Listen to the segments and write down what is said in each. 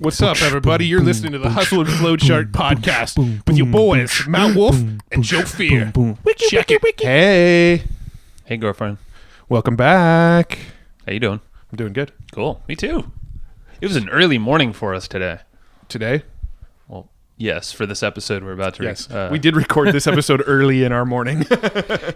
What's up, everybody? You're listening to the Hustle and Flow Chart podcast with your boys, Mount Wolf and Joe Fier. Check it. Hey. Hey, girlfriend. Welcome back. How you doing? I'm doing good. Cool. Me too. It was an early morning for us today. Today? Well, yes, for this episode we're about to Yes. We did record this episode early in our morning.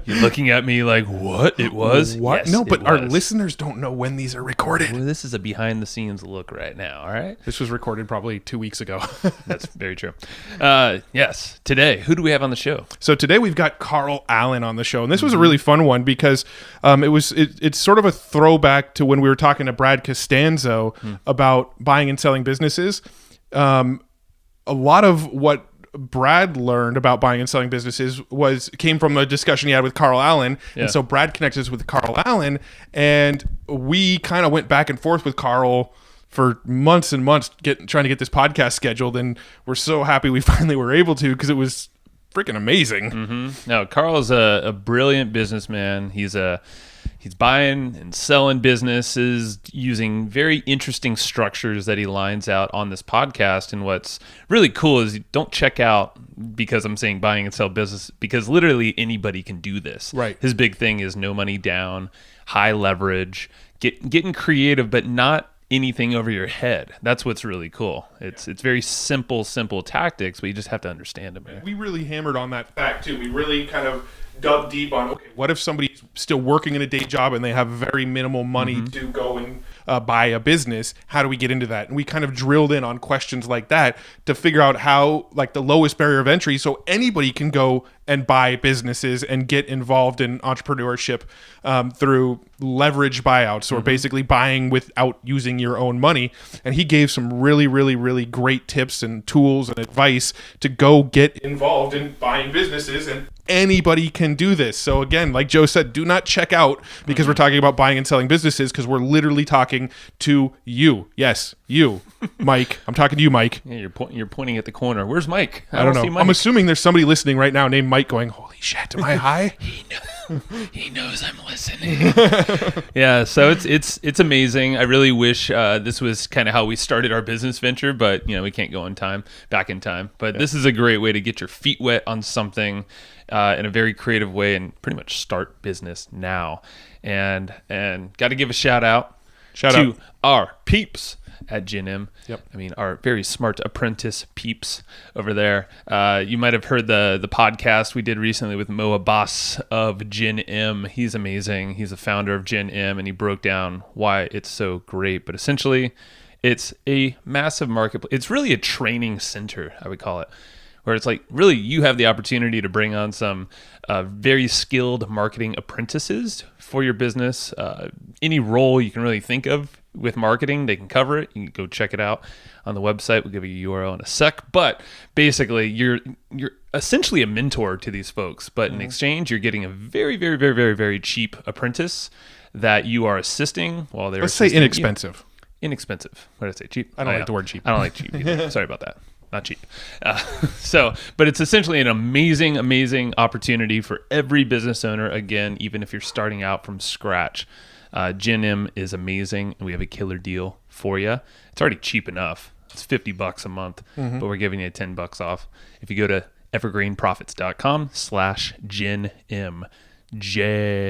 You're looking at me like, what? It was? What? Yes, No, but it our was. listeners don't know when these are recorded. Well, this is a behind-the-scenes look right now, all right? This was recorded probably 2 weeks ago. That's very true. Yes. Today, who do we have on the show? So today we've got Carl Allen on the show, and this was a really fun one because it's sort of a throwback to when we were talking to Brad Costanzo about buying and selling businesses. A lot of what Brad learned about buying and selling businesses came from a discussion he had with Carl Allen. Yeah. And so Brad connected us with Carl Allen, and we kind of went back and forth with Carl for months and months trying to get this podcast scheduled, and we're so happy we finally were able to because it was freaking amazing. Mm-hmm. Now, Carl's a brilliant businessman. He's buying and selling businesses using very interesting structures that he lines out on this podcast. And what's really cool is you don't check out because I'm saying buying and sell business, because literally anybody can do this. Right. His big thing is no money down, high leverage, getting creative, but not anything over your head. That's what's really cool. It's very simple tactics, but you just have to understand them. We really hammered on that fact too. We really kind of dug deep on, okay, what if somebody's still working in a day job and they have very minimal money to go and buy a business? How do we get into that? And we kind of drilled in on questions like that to figure out how, like, the lowest barrier of entry so anybody can go and buy businesses and get involved in entrepreneurship through leverage buyouts, or basically buying without using your own money. And he gave some really, really, really great tips and tools and advice to go get involved in buying businesses, and anybody can do this. So again, like Joe said, do not check out because we're talking about buying and selling businesses, because we're literally talking to you. Yes, you, Mike. I'm talking to you, Mike. Yeah, you're pointing at the corner. Where's Mike? I don't know. see Mike. I'm assuming there's somebody listening right now named Mike going, holy shit, am I high? He knows I'm listening. Yeah, so it's amazing. I really wish this was kind of how we started our business venture, but we can't go back in time. But this is a great way to get your feet wet on something in a very creative way and pretty much start business now. And got to give a shout out to our peeps at Gin M. Yep. I mean, our very smart apprentice peeps over there. You might have heard the podcast we did recently with Mo Abbas of Gin M. He's amazing. He's the founder of Gin M, and he broke down why it's so great. But essentially, it's a massive marketplace. It's really a training center, I would call it, where it's like really you have the opportunity to bring on some very skilled marketing apprentices for your business. Any role you can really think of with marketing, they can cover it. You can go check it out on the website. We'll give you a URL in a sec. But basically, you're essentially a mentor to these folks. But in exchange, you're getting a very, very, very, very, very cheap apprentice that you are assisting while they're Let's say inexpensive. Inexpensive. What did I say? Cheap? I don't like the word cheap. I don't like cheap either. Sorry about that. Not cheap. But it's essentially an amazing, amazing opportunity for every business owner. Again, even if you're starting out from scratch, Gin M is amazing, and we have a killer deal for you. It's already cheap enough. It's $50 a month, but we're giving you $10 off if you go to evergreenprofits.com/GenM. GENM.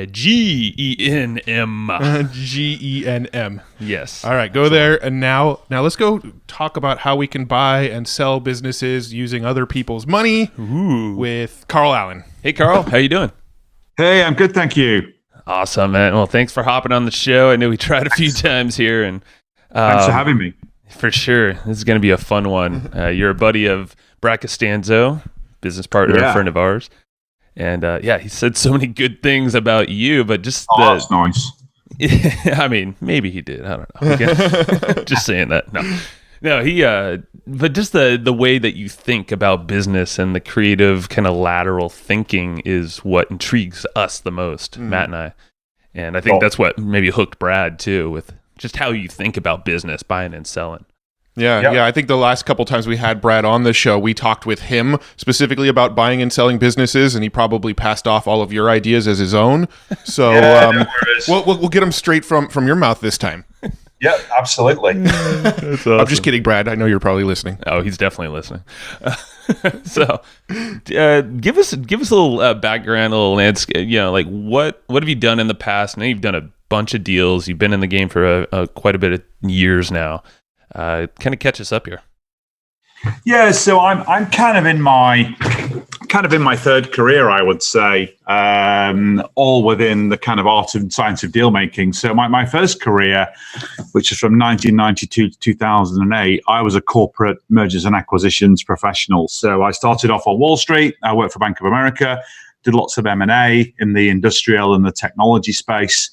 GENM. Yes. All right, go there. And now let's go talk about how we can buy and sell businesses using other people's money with Carl Allen. Hey, Carl. How you doing? Hey, I'm good, thank you. Awesome, man. Well, thanks for hopping on the show. I know we tried a few times here, and Thanks for having me. for sure, this is going to be a fun one. You're a buddy of Brad Costanzo, business partner, a friend of ours, and he said so many good things about you. But just that's nice. I mean, maybe he did. I don't know. Okay. Just saying that. No, he. But just the way that you think about business and the creative kind of lateral thinking is what intrigues us the most, Matt and I. And I think that's what maybe hooked Brad too, with just how you think about business, buying and selling. Yeah. I think the last couple times we had Brad on the show, we talked with him specifically about buying and selling businesses, and he probably passed off all of your ideas as his own. So we'll get them straight from your mouth this time. Yeah, absolutely. That's awesome. I'm just kidding, Brad. I know you're probably listening. Oh, he's definitely listening. So, give us a little background, a little landscape. Like what have you done in the past? I know you've done a bunch of deals. You've been in the game for quite a bit of years now. Kind of catch us up here. Yeah, so I'm kind of in my third career, I would say, all within the kind of art and science of deal making. So my first career, which is from 1992 to 2008, I was a corporate mergers and acquisitions professional. So I started off on Wall Street. I worked for Bank of America, did lots of M&A in the industrial and the technology space.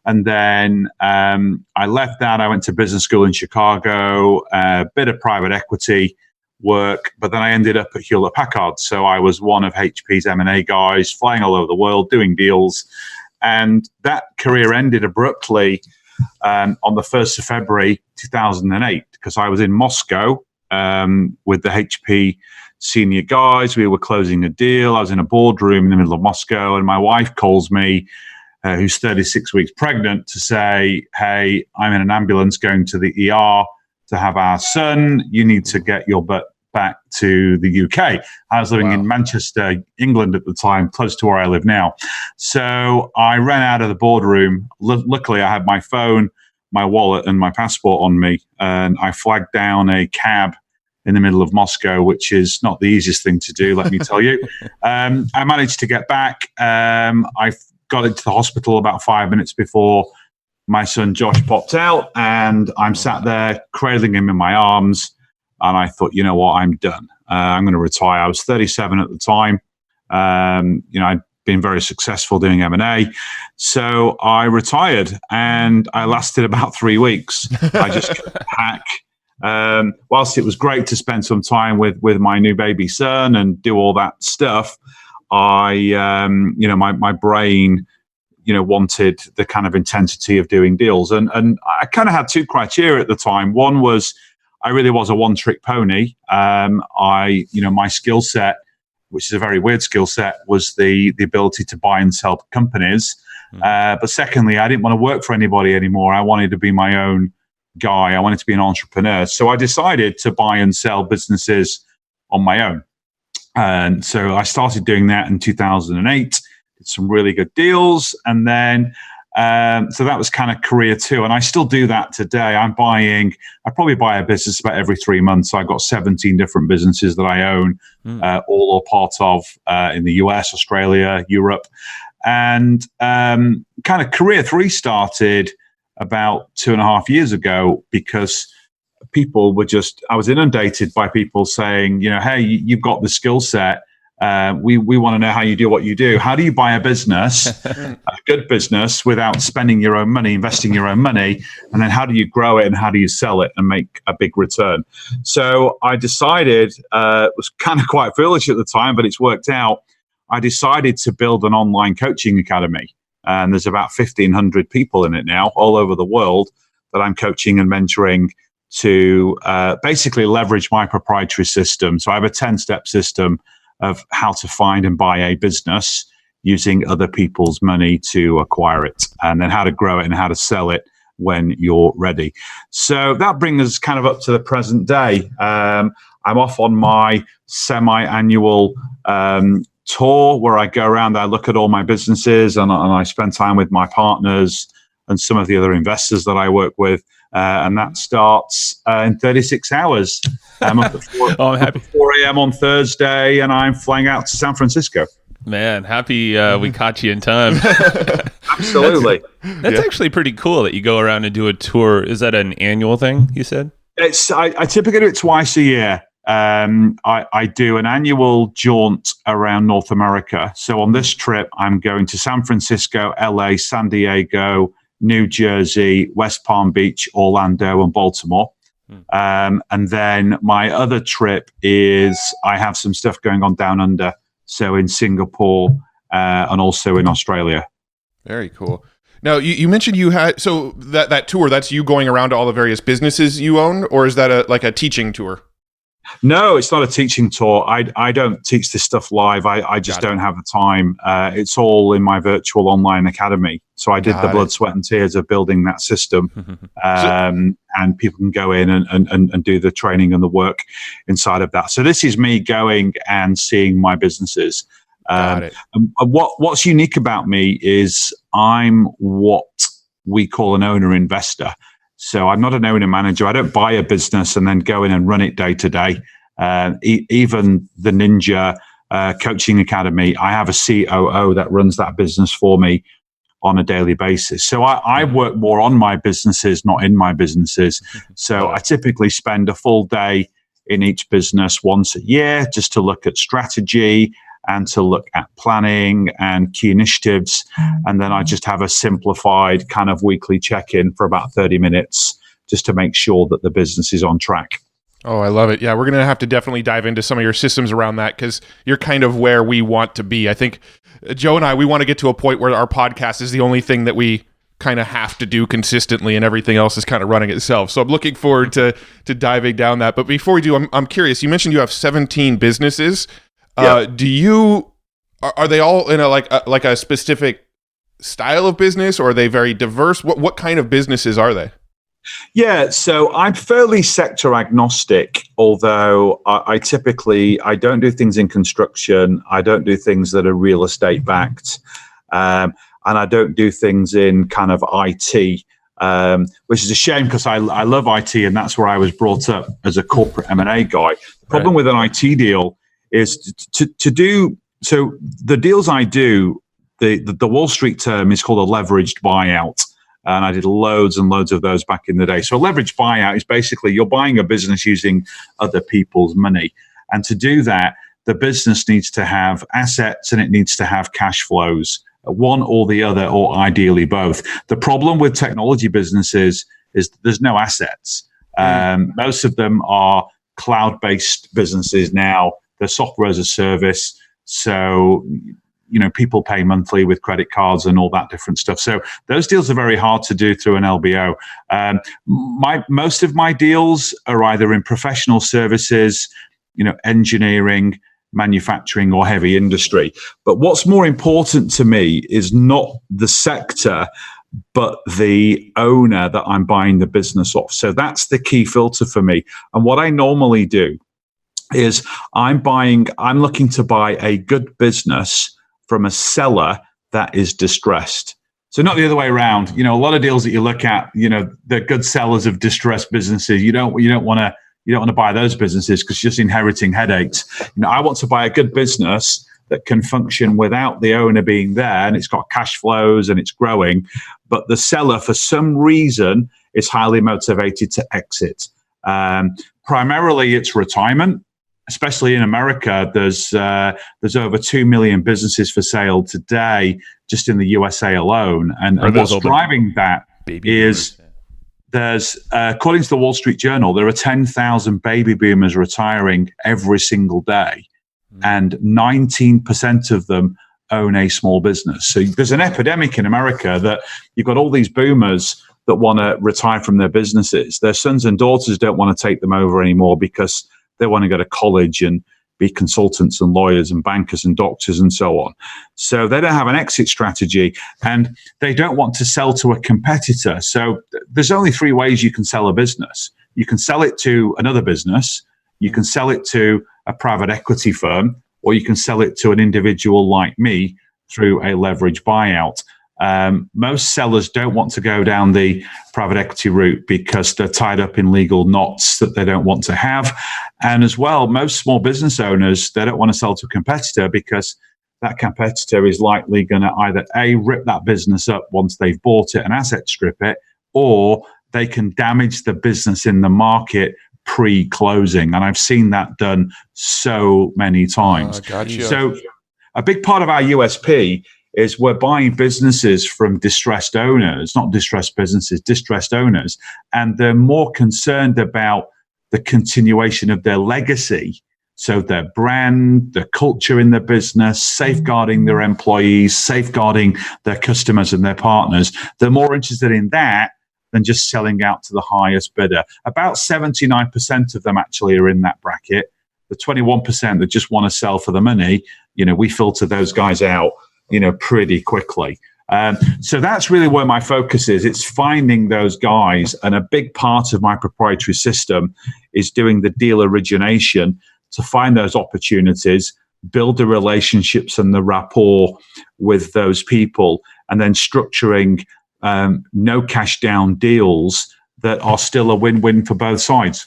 And then I left that. I went to business school in Chicago, a bit of private equity work, but then I ended up at Hewlett Packard. So I was one of HP's M&A guys, flying all over the world, doing deals. And that career ended abruptly on the 1st of February 2008, because I was in Moscow with the HP senior guys. We were closing a deal. I was in a boardroom in the middle of Moscow, and my wife calls me, who's 36 weeks pregnant, to say, hey, I'm in an ambulance going to the ER to have our son. You need to get your butt back to the UK. I was living in Manchester, England at the time, close to where I live now. So I ran out of the boardroom. Luckily, I had my phone, my wallet, and my passport on me. And I flagged down a cab in the middle of Moscow, which is not the easiest thing to do, let me tell you. I managed to get back. I got into the hospital about 5 minutes before my son Josh popped out, and I'm sat there cradling him in my arms. And I thought, you know what, I'm done. I'm going to retire. I was 37 at the time. I'd been very successful doing M&A. So I retired, and I lasted about 3 weeks. I just couldn't hack. Whilst it was great to spend some time with my new baby son and do all that stuff, my brain wanted the kind of intensity of doing deals. And I kind of had two criteria at the time. One was I really was a one-trick pony. My skill set, which is a very weird skill set, was the ability to buy and sell companies. But secondly, I didn't want to work for anybody anymore. I wanted to be my own guy. I wanted to be an entrepreneur. So I decided to buy and sell businesses on my own. And so I started doing that in 2008. Some really good deals, and then so that was kind of career two, and I still do that today. I probably buy a business about every 3 months. I've got 17 different businesses that I own, all or part of in the US, Australia, Europe, and kind of career three started about 2.5 years ago, because people were I was inundated by people saying, hey, you've got the skill set. We want to know how you do what you do. How do you buy a business, a good business, without spending your own money, investing your own money? And then how do you grow it, and how do you sell it and make a big return? So I decided, it was kind of quite foolish at the time, but it's worked out. I decided to build an online coaching academy. And there's about 1,500 people in it now, all over the world, that I'm coaching and mentoring to basically leverage my proprietary system. So I have a 10-step system of how to find and buy a business using other people's money to acquire it, and then how to grow it and how to sell it when you're ready. So that brings us kind of up to the present day. I'm off on my semi-annual tour where I go around, I look at all my businesses, and I spend time with my partners and some of the other investors that I work with. And that starts in 36 hours. I'm up at 4 a.m. on Thursday, and I'm flying out to San Francisco. Man, happy we caught you in time. Absolutely. That's actually pretty cool that you go around and do a tour. Is that an annual thing, you said? I typically do it twice a year. I do an annual jaunt around North America. So on this trip, I'm going to San Francisco, LA, San Diego, New Jersey, West Palm Beach, Orlando, and Baltimore. And then my other trip is I have some stuff going on down under, so in Singapore and also in Australia. Very cool. Now, you mentioned you had, so that tour, that's you going around to all the various businesses you own, or is that like a teaching tour? No, it's not a teaching tour. I don't teach this stuff live. I just don't have the time. It's all in my virtual online academy. So I did the blood, sweat, and tears of building that system. And people can go in and do the training and the work inside of that. So this is me going and seeing my businesses. And what's unique about me is I'm what we call an owner investor. So I'm not an owner manager. I don't buy a business and then go in and run it day to day. Even the Ninja Coaching Academy, I have a COO that runs that business for me on a daily basis. So I work more on my businesses, not in my businesses. So I typically spend a full day in each business once a year just to look at strategy and to look at planning and key initiatives. And then I just have a simplified kind of weekly check-in for about 30 minutes just to make sure that the business is on track. Oh, I love it. Yeah, we're going to have to definitely dive into some of your systems around that because you're kind of where we want to be. I think Joe and I, we want to get to a point where our podcast is the only thing that we kind of have to do consistently and everything else is kind of running itself. So I'm looking forward to diving down that. But before we do, I'm curious. You mentioned you have 17 businesses. Are they all in a specific style of business, or are they very diverse? What kind of businesses are they? Yeah, so I'm fairly sector agnostic, although I typically don't do things in construction. I don't do things that are real estate backed. And I don't do things in kind of IT, which is a shame because I love IT and that's where I was brought up as a corporate M&A guy. The problem with an IT deal is to do, so the deals I do, the Wall Street term is called a leveraged buyout. And I did loads and loads of those back in the day. So a leveraged buyout is basically you're buying a business using other people's money. And to do that, the business needs to have assets and it needs to have cash flows, one or the other, or ideally both. The problem with technology businesses is there's no assets. Most of them are cloud-based businesses now. They're software as a service. So, people pay monthly with credit cards and all that different stuff. So those deals are very hard to do through an LBO. Most of my deals are either in professional services, engineering, manufacturing, or heavy industry. But what's more important to me is not the sector, but the owner that I'm buying the business off. So that's the key filter for me. And what I normally do is I'm looking to buy a good business from a seller that is distressed. So not the other way around. A lot of deals that you look at, they're good sellers of distressed businesses. You don't want to buy those businesses because you're just inheriting headaches. I want to buy a good business that can function without the owner being there, and it's got cash flows and it's growing. But the seller, for some reason, is highly motivated to exit. Primarily, it's retirement. Especially in America, there's over 2 million businesses for sale today, just in the USA alone. And what's driving that is there's, according to the Wall Street Journal, there are 10,000 baby boomers retiring every single day, and 19% of them own a small business. So there's an epidemic in America that you've got all these boomers that want to retire from their businesses. Their sons and daughters don't want to take them over anymore because they want to go to college and be consultants and lawyers and bankers and doctors and so on. So they don't have an exit strategy and they don't want to sell to a competitor. So there's only 3 ways you can sell a business. You can sell it to another business, you can sell it to a private equity firm, or you can sell it to an individual like me through a leverage buyout. Most sellers don't want to go down the private equity route because they're tied up in legal knots that they don't want to have. And as well, most small business owners, they don't want to sell to a competitor because that competitor is likely going to either A, rip that business up once they've bought it and asset strip it, or they can damage the business in the market pre-closing. And I've seen that done so many times. Gotcha. So a big part of our USP is we're buying businesses from distressed owners, not distressed businesses, distressed owners. And they're more concerned about the continuation of their legacy. So their brand, the culture in the business, safeguarding their employees, safeguarding their customers and their partners. They're more interested in that than just selling out to the highest bidder. About 79% of them actually are in that bracket. The 21% that just want to sell for the money, we filter those guys out, pretty quickly. So that's really where my focus is. It's finding those guys. And a big part of my proprietary system is doing the deal origination to find those opportunities, build the relationships and the rapport with those people, and then structuring no cash down deals that are still a win-win for both sides.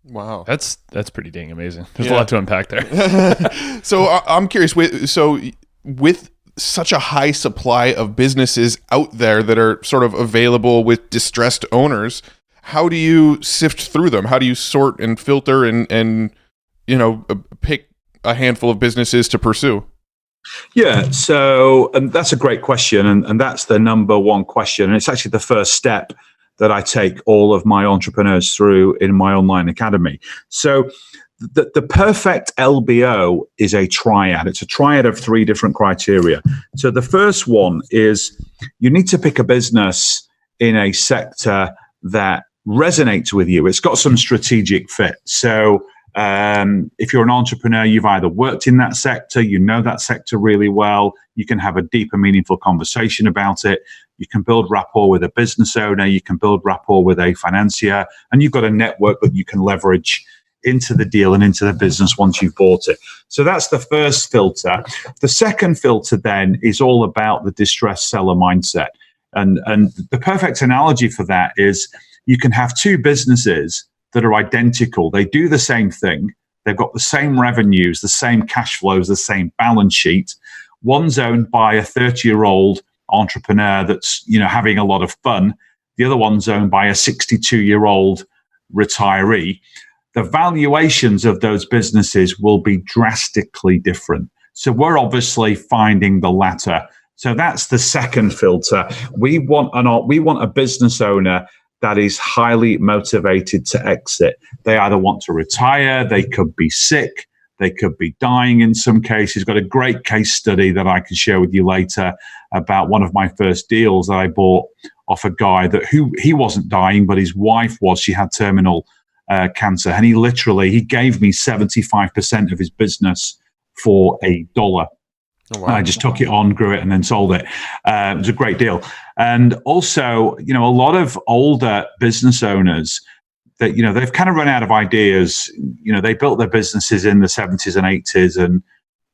Wow, that's pretty dang amazing. There's a lot to unpack there. So I'm curious. With such a high supply of businesses out there that are sort of available with distressed owners, how do you sift through them? How do you sort and filter and pick a handful of businesses to pursue? Yeah, so that's a great question, and that's the number one question, and it's actually the first step that I take all of my entrepreneurs through in my online academy. So the perfect LBO is a triad. It's a triad of 3 different criteria. So the first one is you need to pick a business in a sector that resonates with you. It's got some strategic fit. So if you're an entrepreneur, you've either worked in that sector, you know that sector really well, you can have a deep and meaningful conversation about it, you can build rapport with a business owner, you can build rapport with a financier, and you've got a network that you can leverage into the deal and into the business once you've bought it. So that's the first filter. The second filter then is all about the distressed seller mindset. And the perfect analogy for that is you can have 2 businesses that are identical. They do the same thing. They've got the same revenues, the same cash flows, the same balance sheet. One's owned by a 30-year-old entrepreneur that's, having a lot of fun. The other one's owned by a 62-year-old retiree. The valuations of those businesses will be drastically different. So we're obviously finding the latter. So that's the second filter. We want a business owner that is highly motivated to exit. They either want to retire, they could be sick, they could be dying in some cases. Got a great case study that I can share with you later about one of my first deals that I bought off a guy he wasn't dying, but his wife was. She had terminal cancer, and he gave me 75% of his business for $1. Oh, wow. I just took it on, grew it, and then sold it. It was a great deal. And also, a lot of older business owners that, they've kind of run out of ideas. They built their businesses in the 70s and 80s, and,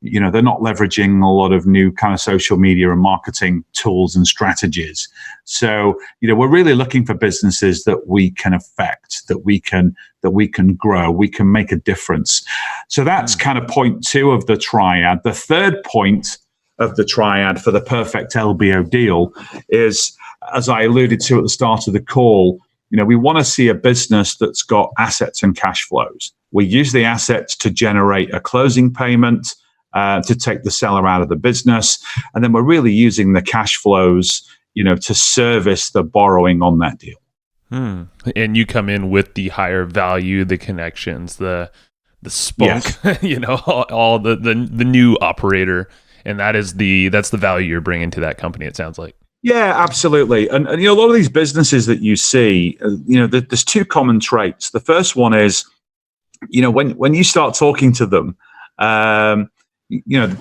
they're not leveraging a lot of new kind of social media and marketing tools and strategies. So, we're really looking for businesses that we can affect, that we can grow, we can make a difference. So that's kind of point 2 of the triad. The third point of the triad for the perfect LBO deal is, as I alluded to at the start of the call, we want to see a business that's got assets and cash flows. We use the assets to generate a closing payment, to take the seller out of the business. And then we're really using the cash flows, to service the borrowing on that deal. And you come in with the higher value, the connections, the spunk, yes. all the new operator. And that's the value you're bringing to that company, it sounds like. Yeah, absolutely. And a lot of these businesses that you see, there's 2 common traits. The first one is, when you start talking to them, the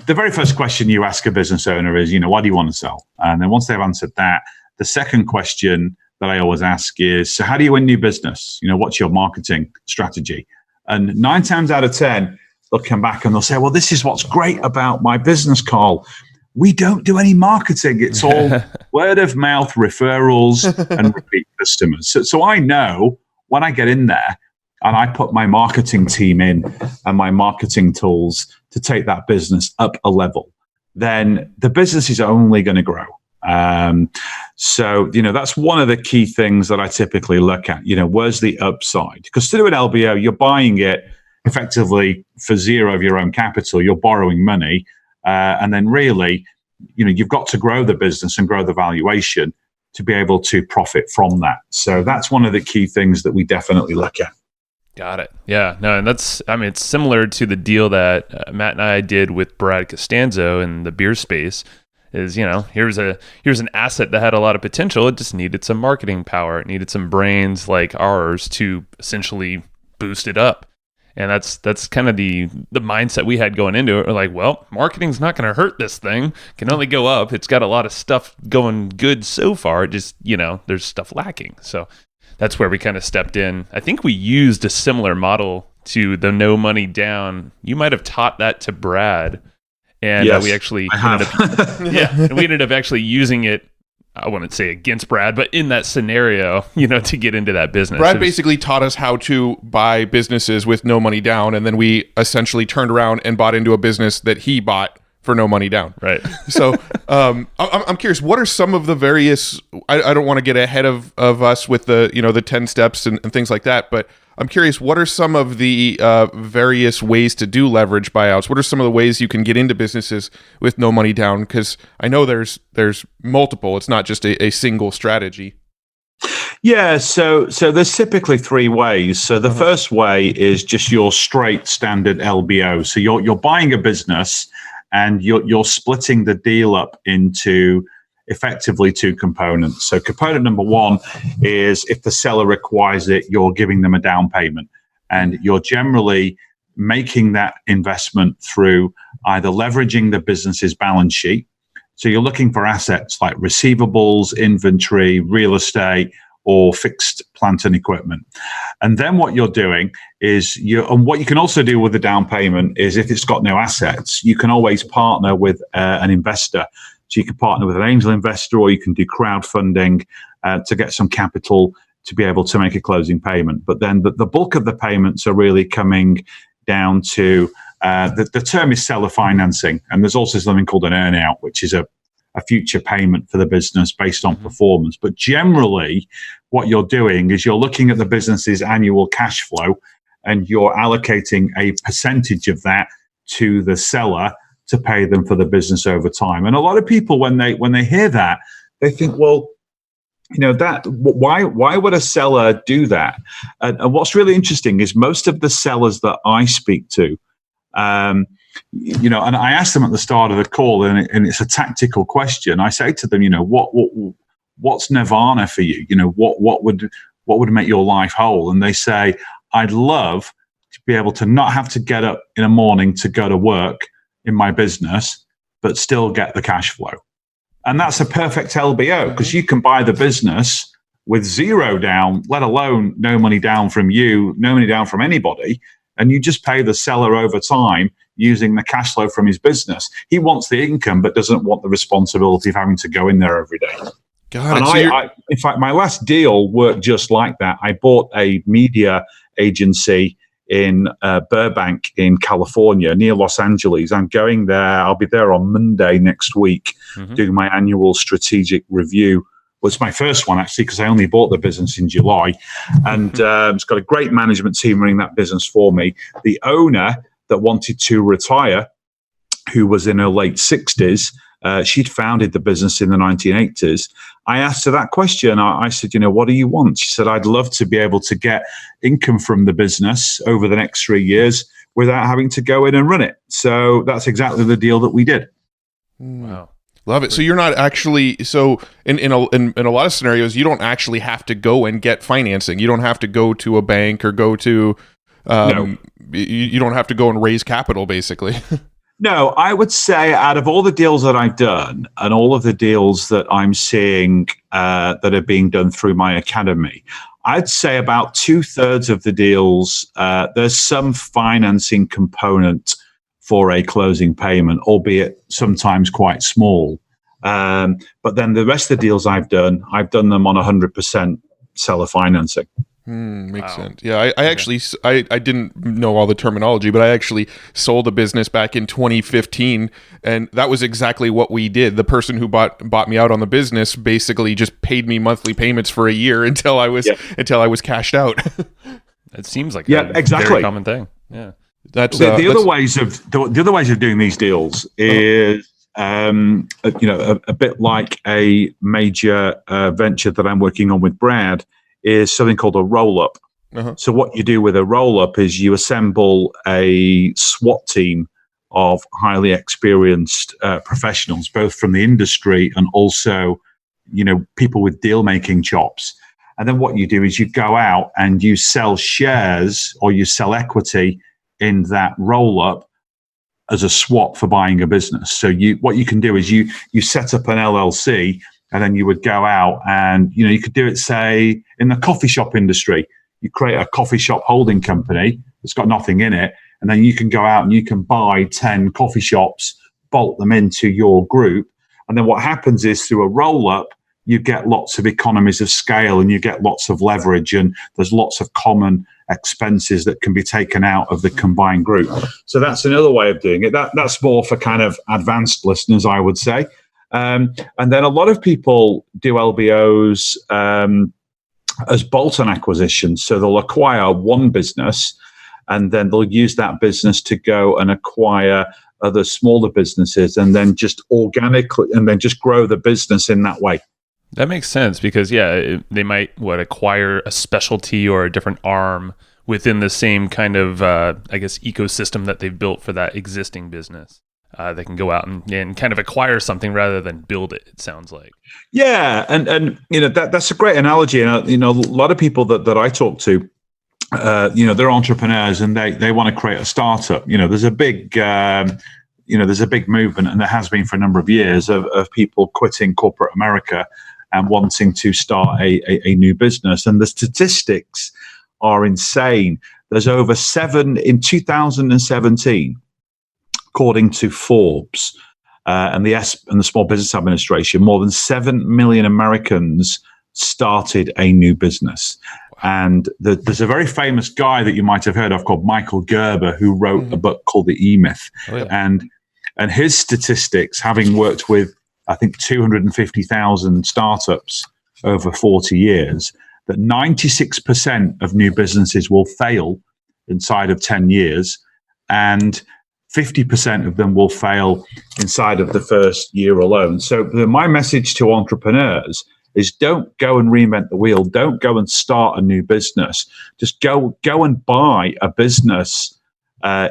very first question you ask a business owner is, why do you want to sell? And then once they've answered that, the second question that I always ask is, so how do you win new business? What's your marketing strategy? And 9 times out of 10, they'll come back and they'll say, well, this is what's great about my business, Carl. We don't do any marketing. It's all word of mouth referrals and repeat customers. So I know when I get in there and I put my marketing team in and my marketing tools to take that business up a level, then the business is only going to grow. So that's one of the key things that I typically look at. Where's the upside? Because to do an LBO, you're buying it effectively for zero of your own capital. You're borrowing money. And then really, you've got to grow the business and grow the valuation to be able to profit from that. So that's one of the key things that we definitely look at. Got it. Yeah. No, and it's similar to the deal that Matt and I did with Brad Costanzo in the beer space. Is, here's an asset that had a lot of potential. It just needed some marketing power. It needed some brains like ours to essentially boost it up. And that's kind of the mindset we had going into it. We're like, well, marketing's not going to hurt this thing. It can only go up. It's got a lot of stuff going good so far. It just, there's stuff lacking. So that's where we kind of stepped in. I think we used a similar model to the no money down. You might have taught that to Brad. And yes, we actually we ended up actually using it. I wouldn't say against Brad, but in that scenario, to get into that business. Brad basically taught us how to buy businesses with no money down, and then we essentially turned around and bought into a business that he bought for no money down. Right. So I'm curious, what are some of the various, I don't want to get ahead of us with the, the 10 steps and things like that, but I'm curious, what are some of the various ways to do leverage buyouts? What are some of the ways you can get into businesses with no money down? Because I know there's multiple. It's not just a single strategy. Yeah, so there's typically three ways. So the first way is just your straight standard LBO. So you're buying a business and you're splitting the deal up into effectively two components. So component number one is if the seller requires it, you're giving them a down payment, and you're generally making that investment through either leveraging the business's balance sheet. So you're looking for assets like receivables, inventory, real estate, or fixed plant and equipment. And then what you're doing is and what you can also do with the down payment is if it's got no assets, you can always partner with an investor. So you can partner with an angel investor, or you can do crowdfunding to get some capital to be able to make a closing payment. But then the bulk of the payments are really coming down to the term is seller financing. And there's also something called an earnout, which is a future payment for the business based on performance. But generally, what you're doing is you're looking at the business's annual cash flow, and you're allocating a percentage of that to the seller to pay them for the business over time. And a lot of people, when they hear that, they think, well, that why would a seller do that? And what's really interesting is most of the sellers that I speak to, and I asked them at the start of the call, and it's a tactical question. I say to them, what's nirvana for you? What would make your life whole? And they say, I'd love to be able to not have to get up in the morning to go to work in my business, but still get the cash flow. And that's a perfect LBO, because you can buy the business with zero down, let alone no money down from you, no money down from anybody. And you just pay the seller over time using the cash flow from his business. He wants the income, but doesn't want the responsibility of having to go in there every day. Got it. And I, in fact, my last deal worked just like that. I bought a media agency in Burbank in California, near Los Angeles. I'm going there. I'll be there on Monday next week, doing my annual strategic review. Well, it's my first one, actually, because I only bought the business in July. And it's got a great management team running that business for me. The owner that wanted to retire, who was in her late 60s, she'd founded the business in the 1980s. I asked her that question. I said, what do you want? She said, I'd love to be able to get income from the business over the next 3 years without having to go in and run it. So that's exactly the deal that we did. Wow. Love it. So you're not actually, in a lot of scenarios, you don't actually have to go and get financing. You don't have to go to a bank or go to, No. You don't have to go and raise capital, basically. No, I would say out of all the deals that I've done and all of the deals that I'm seeing that are being done through my academy, I'd say about 2/3 of the deals, there's some financing component for a closing payment, albeit sometimes quite small. But then the rest of the deals I've done them on 100% seller financing. Makes sense. Yeah, I actually, I didn't know all the terminology, but I actually sold a business back in 2015, and that was exactly what we did. The person who bought me out on the business basically just paid me monthly payments for a year until I was cashed out. It seems like a very common thing. Yeah, that's the other ways of doing these deals is. A bit like a major venture that I'm working on with Brad is something called a roll-up. So what you do with a roll-up is you assemble a SWAT team of highly experienced professionals, both from the industry and also, people with deal making chops. And then what you do is you go out and you sell shares or you sell equity in that roll up as a swap for buying a business. So what you can do is you set up an LLC, and then you would go out and, you could do it, say, in the coffee shop industry. You create a coffee shop holding company that's got nothing in it, and then you can go out and you can buy 10 coffee shops, bolt them into your group. And then what happens is, through a roll up, you get lots of economies of scale and you get lots of leverage, and there's lots of common expenses that can be taken out of the combined group. So that's another way of doing it. That's more for kind of advanced listeners, I would say. And then a lot of people do LBOs as bolt-on acquisitions. So they'll acquire one business, and then they'll use that business to go and acquire other smaller businesses, and then just organically, and then just grow the business in that way. That makes sense, because they might acquire a specialty or a different arm within the same kind of ecosystem that they've built for that existing business. They can go out and kind of acquire something rather than build it. It sounds like. Yeah, and that's a great analogy. And a lot of people that I talk to, they're entrepreneurs and they want to create a startup. There's a big there's a big movement, and there has been for a number of years, of people quitting corporate America and wanting to start a new business. And the statistics are insane. There's over in 2017, according to Forbes and the Small Business Administration, more than 7 million Americans started a new business. And there's a very famous guy that you might have heard of called Michael Gerber, who wrote a book called The E-Myth. Oh, yeah. And his statistics, having worked with, I think, 250,000 startups over 40 years, that 96% of new businesses will fail inside of 10 years, and 50% of them will fail inside of the first year alone. So my message to entrepreneurs is, don't go and reinvent the wheel. Don't go and start a new business. Just go and buy a business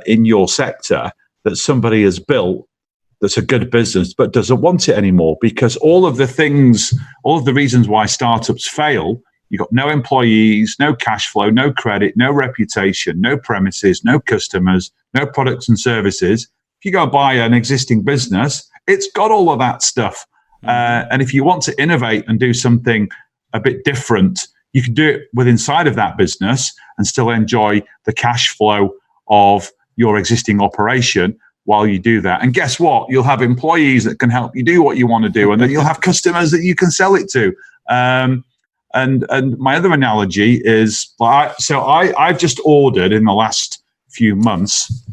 in your sector that somebody has built, that's a good business, but doesn't want it anymore. Because all of the reasons why startups fail, you've got no employees, no cash flow, no credit, no reputation, no premises, no customers, no products and services. If you go buy an existing business, it's got all of that stuff. And if you want to innovate and do something a bit different, you can do it with inside of that business and still enjoy the cash flow of your existing operation while you do that. And guess what? You'll have employees that can help you do what you want to do, and then you'll have customers that you can sell it to. And my other analogy is, I've just ordered in the last few months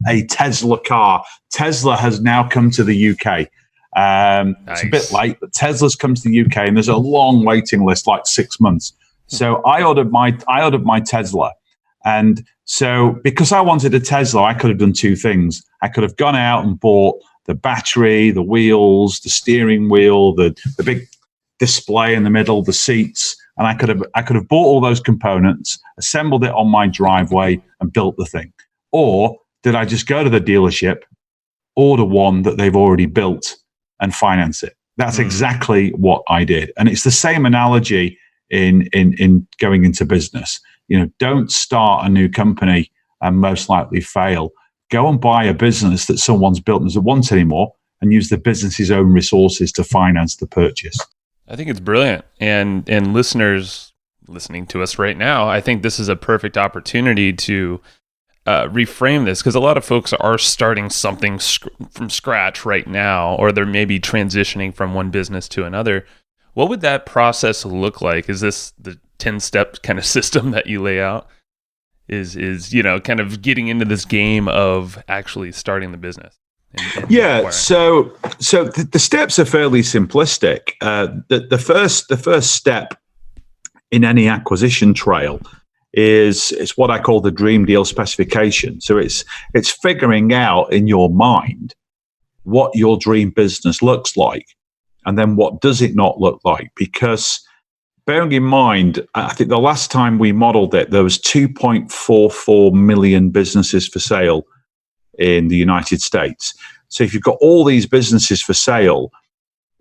a Tesla car. Tesla has now come to the UK. Nice. It's a bit late, but Tesla's come to the UK, and there's a long waiting list, like 6 months. So I ordered my Tesla, and so because I wanted a Tesla, I could have done two things. I could have gone out and bought the battery, the wheels, the steering wheel, the big display in the middle, the seats, and I could have bought all those components, assembled it on my driveway, and built the thing. Or did I just go to the dealership, order one that they've already built, and finance it? That's exactly what I did. And it's the same analogy in going into business. Don't start a new company and most likely fail. Go and buy a business that someone's built and doesn't want anymore, and use the business's own resources to finance the purchase. I think it's brilliant. And listeners listening to us right now, I think this is a perfect opportunity to reframe this, because a lot of folks are starting something from scratch right now, or they're maybe transitioning from one business to another. What would that process look like? Is this the 10-step kind of system that you lay out? Is kind of getting into this game of actually starting the business? Yeah. So the steps are fairly simplistic. The first step in any acquisition trail is what I call the dream deal specification. So it's figuring out in your mind what your dream business looks like, and then what does it not look like. Because bearing in mind, I think the last time we modeled it, there was 2.44 million businesses for sale in the United States. So if you've got all these businesses for sale,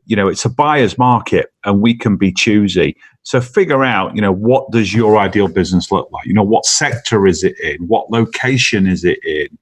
it's a buyer's market and we can be choosy. So figure out, what does your ideal business look like? What sector is it in? What location is it in?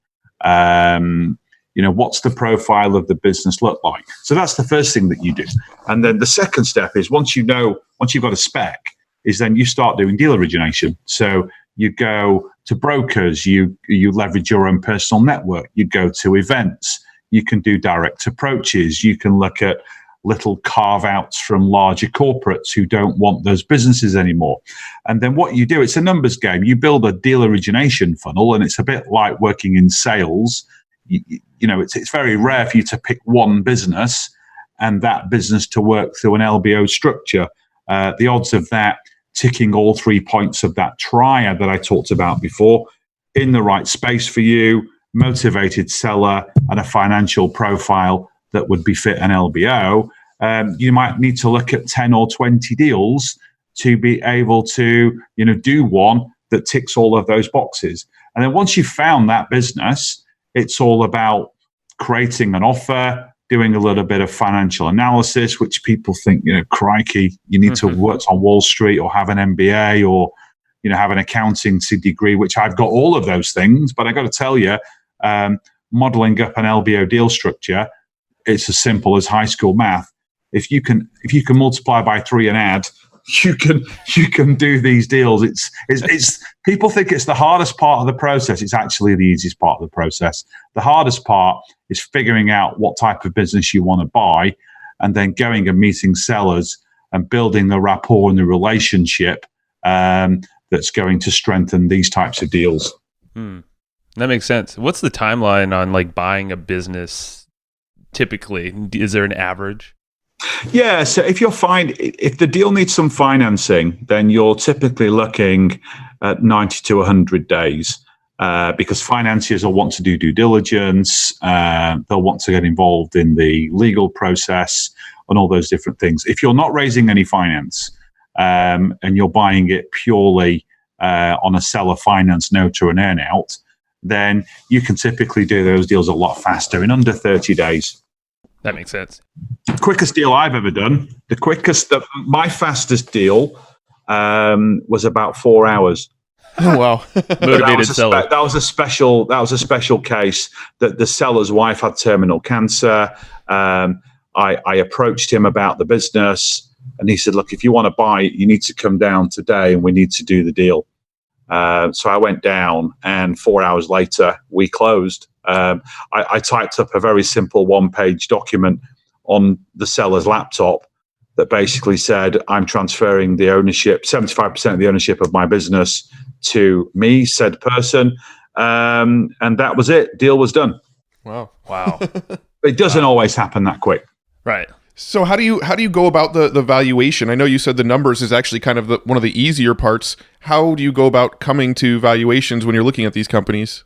What's the profile of the business look like? So that's the first thing that you do. And then the second step is once you've got a spec, is then you start doing deal origination. So you go to brokers, you leverage your own personal network, you go to events, you can do direct approaches, you can look at little carve-outs from larger corporates who don't want those businesses anymore. And then what you do, it's a numbers game. You build a deal origination funnel, and it's a bit like working in sales. It's very rare for you to pick one business and that business to work through an LBO structure. The odds of that ticking all 3 points of that triad that I talked about before, in the right space for you, motivated seller, and a financial profile that would befit an LBO, you might need to look at 10 or 20 deals to be able to, do one that ticks all of those boxes. And then once you've found that business, it's all about creating an offer, doing a little bit of financial analysis, which people think, crikey, you need to work on Wall Street or have an MBA or, have an accounting degree, which I've got all of those things. But I got to tell you, modeling up an LBO deal structure, it's as simple as high school math. If you can multiply by 3 and add, you can do these deals. It's people think it's the hardest part of the process. It's actually the easiest part of the process. The hardest part is figuring out what type of business you want to buy, and then going and meeting sellers and building the rapport and the relationship that's going to strengthen these types of deals. That makes sense. What's the timeline on buying a business? Typically, is there an average? Yeah, so if the deal needs some financing, then you're typically looking at 90 to 100 days because financiers will want to do due diligence. They'll want to get involved in the legal process and all those different things. If you're not raising any finance and you're buying it purely on a seller finance note or an earn-out, then you can typically do those deals a lot faster, in under 30 days. That makes sense. Quickest deal I've ever done. My fastest deal was about 4 hours. Oh, wow. Motivated seller. That was a special case that the seller's wife had terminal cancer. I approached him about the business, and he said, "Look, if you want to buy, you need to come down today, and we need to do the deal." So I went down, and 4 hours later, we closed. I typed up a very simple one-page document on the seller's laptop that basically said, I'm transferring the ownership, 75% of the ownership of my business to me, said person. And that was it. Deal was done. Wow. It doesn't always happen that quick. Right. So how do you go about the valuation? I know you said the numbers is actually kind of one of the easier parts. How do you go about coming to valuations when you're looking at these companies?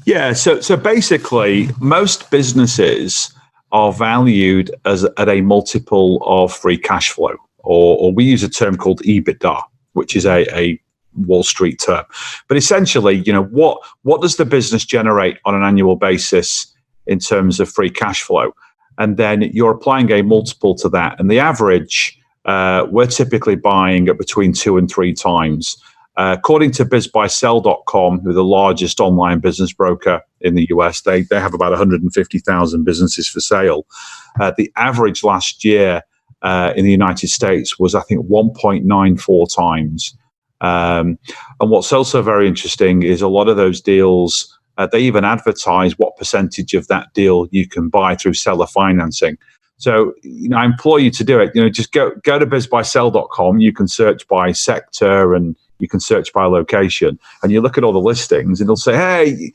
Yeah, so basically, most businesses are valued at a multiple of free cash flow, or we use a term called EBITDA, which is a Wall Street term. But essentially, what does the business generate on an annual basis in terms of free cash flow? And then you're applying a multiple to that. And the average, we're typically buying at between 2 and 3 times. According to bizbuysell.com, who are the largest online business broker in the US, they have about 150,000 businesses for sale. The average last year in the United States was, I think, 1.94 times. And what's also very interesting is a lot of those deals, they even advertise what percentage of that deal you can buy through seller financing. So, I implore you to do it. Just go to bizbuysell.com. You can search by sector and you can search by location, and you look at all the listings, and it'll say, hey,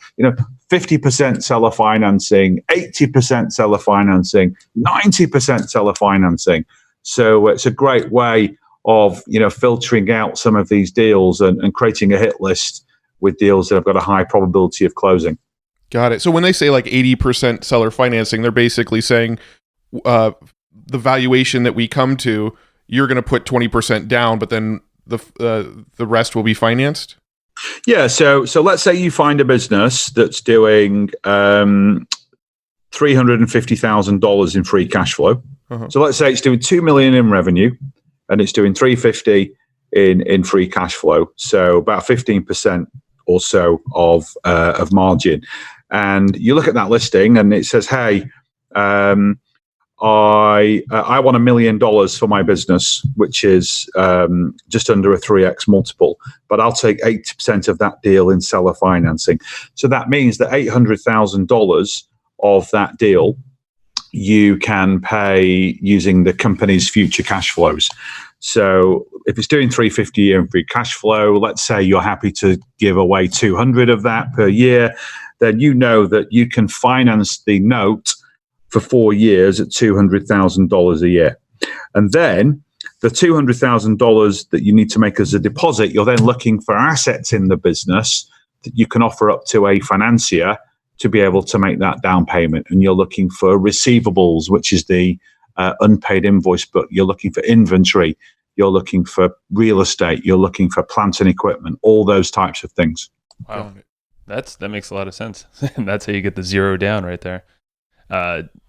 50% seller financing, 80% seller financing, 90% seller financing. So it's a great way of, filtering out some of these deals and creating a hit list with deals that have got a high probability of closing. Got it. So when they say like 80% seller financing, they're basically saying the valuation that we come to, you're going to put 20% down, but then the rest will be financed? Yeah. So let's say you find a business that's doing $350,000 in free cash flow. Uh-huh. So let's say it's doing 2 million in revenue, and it's doing 350 in free cash flow. So about 15% or so of margin. And you look at that listing, and it says, "Hey, I want $1 million for my business, which is just under a 3x multiple, but I'll take 80% of that deal in seller financing." So that means that $800,000 of that deal you can pay using the company's future cash flows. So if it's doing 350 a year in free cash flow, let's say you're happy to give away 200 of that per year, then you know that you can finance the note for 4 years at $200,000 a year. And then the $200,000 that you need to make as a deposit, you're then looking for assets in the business that you can offer up to a financier to be able to make that down payment. And you're looking for receivables, which is the unpaid invoice book. You're looking for inventory. You're looking for real estate. You're looking for plant and equipment, all those types of things. Wow. That makes a lot of sense. That's how you get the zero down right there.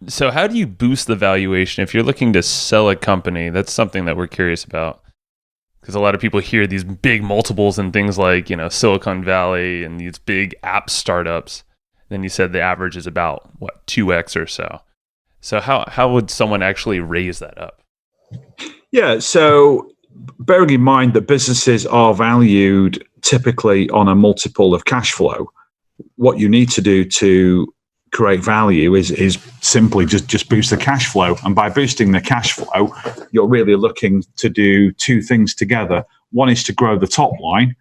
So how do you boost the valuation? If you're looking to sell a company, that's something that we're curious about. Because a lot of people hear these big multiples and things like, Silicon Valley and these big app startups. Then you said the average is about, 2x or so. So how would someone actually raise that up? Yeah, so bearing in mind that businesses are valued typically on a multiple of cash flow, what you need to do to create value is simply just boost the cash flow. And by boosting the cash flow, you're really looking to do two things together. One is to grow the top line.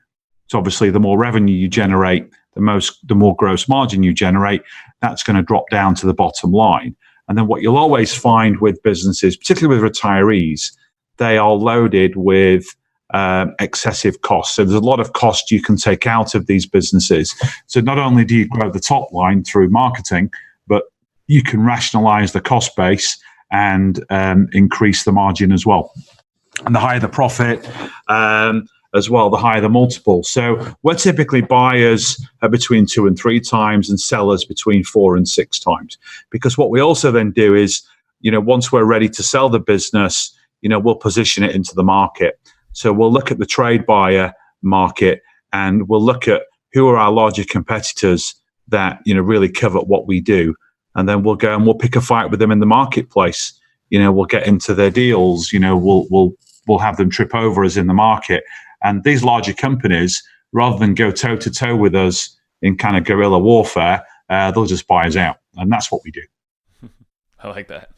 So obviously, the more revenue you generate, the more gross margin you generate, that's going to drop down to the bottom line. And then what you'll always find with businesses, particularly with retirees, they are loaded with excessive costs. So there's a lot of cost you can take out of these businesses. So not only do you grow the top line through marketing, but you can rationalize the cost base and increase the margin as well. And the higher the profit, as well, the higher the multiple. So we're typically buyers between 2 and 3 times and sellers between 4 and 6 times. Because what we also then do is, once we're ready to sell the business, we'll position it into the market. So we'll look at the trade buyer market and we'll look at who are our larger competitors that, really covet what we do. And then we'll go and we'll pick a fight with them in the marketplace. We'll get into their deals, we'll have them trip over us in the market. And these larger companies, rather than go toe-to-toe with us in kind of guerrilla warfare, they'll just buy us out. And that's what we do. I like that.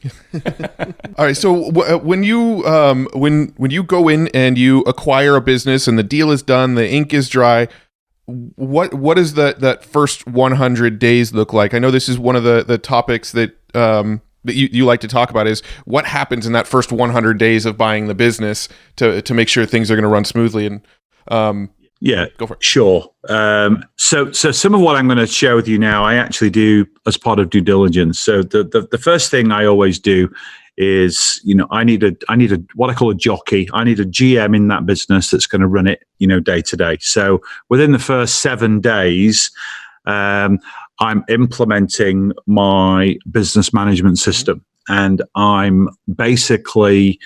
All right. So when you go in and you acquire a business and the deal is done, the ink is dry, what does that first 100 days look like? I know this is one of the topics that you like to talk about is what happens in that first 100 days of buying the business to make sure things are going to run smoothly. And yeah, go for it. Sure. So some of what I'm going to share with you now, I actually do as part of due diligence. So the first thing I always do is, I need a what I call a jockey. I need a GM in that business that's going to run it, day to day. So within the first 7 days, I'm implementing my business management system, and I'm basically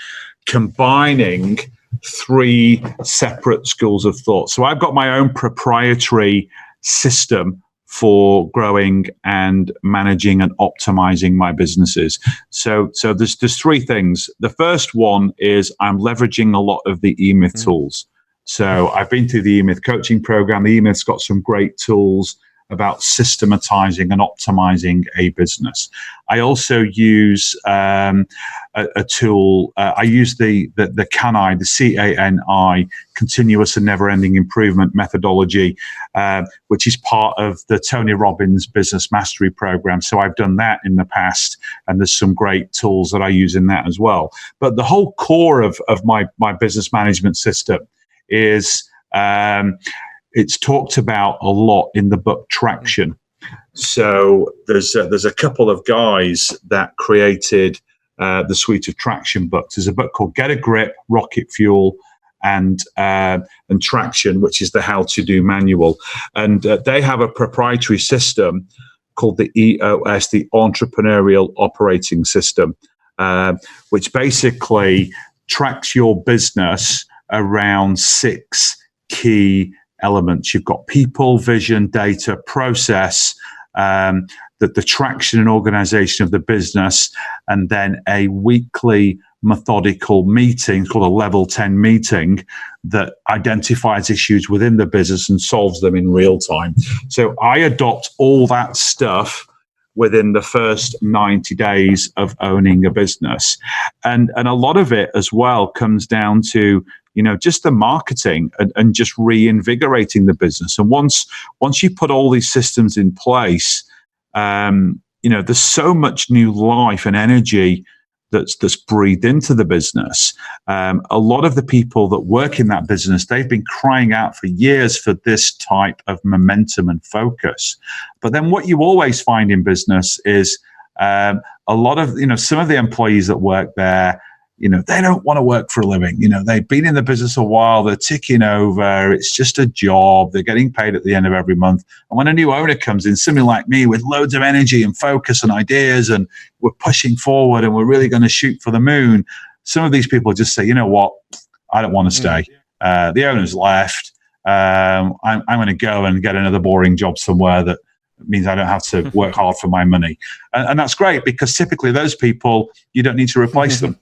combining 3 separate schools of thought. So I've got my own proprietary system for growing and managing and optimizing my businesses. So there's 3 things. The first one is I'm leveraging a lot of the eMyth tools. So I've been through the eMyth coaching program. The eMyth's got some great tools about systematizing and optimizing a business. I also use a tool. I use the CANI, the CANI, continuous and never-ending improvement methodology, which is part of the Tony Robbins Business Mastery Program. So I've done that in the past, and there's some great tools that I use in that as well. But the whole core of my business management system is it's talked about a lot in the book Traction. So there's a couple of guys that created the suite of Traction books. There's a book called Get a Grip, Rocket Fuel, and Traction, which is the how-to-do manual. And they have a proprietary system called the EOS, the Entrepreneurial Operating System, which basically tracks your business around 6 key elements. You've got people, vision, data, process, the traction and organization of the business, and then a weekly methodical meeting called a level 10 meeting that identifies issues within the business and solves them in real time. So I adopt all that stuff within the first 90 days of owning a business. And a lot of it as well comes down to, just the marketing and just reinvigorating the business. And once you put all these systems in place, there's so much new life and energy that's breathed into the business. A lot of the people that work in that business, they've been crying out for years for this type of momentum and focus. But then what you always find in business is a lot of, some of the employees that work there, they don't want to work for a living. They've been in the business a while, they're ticking over, it's just a job, they're getting paid at the end of every month. And when a new owner comes in, somebody like me with loads of energy and focus and ideas, and we're pushing forward and we're really going to shoot for the moon, some of these people just say, you know what, I don't want to stay. The owner's left. I'm going to go and get another boring job somewhere that means I don't have to work hard for my money. And that's great, because typically those people, you don't need to replace them.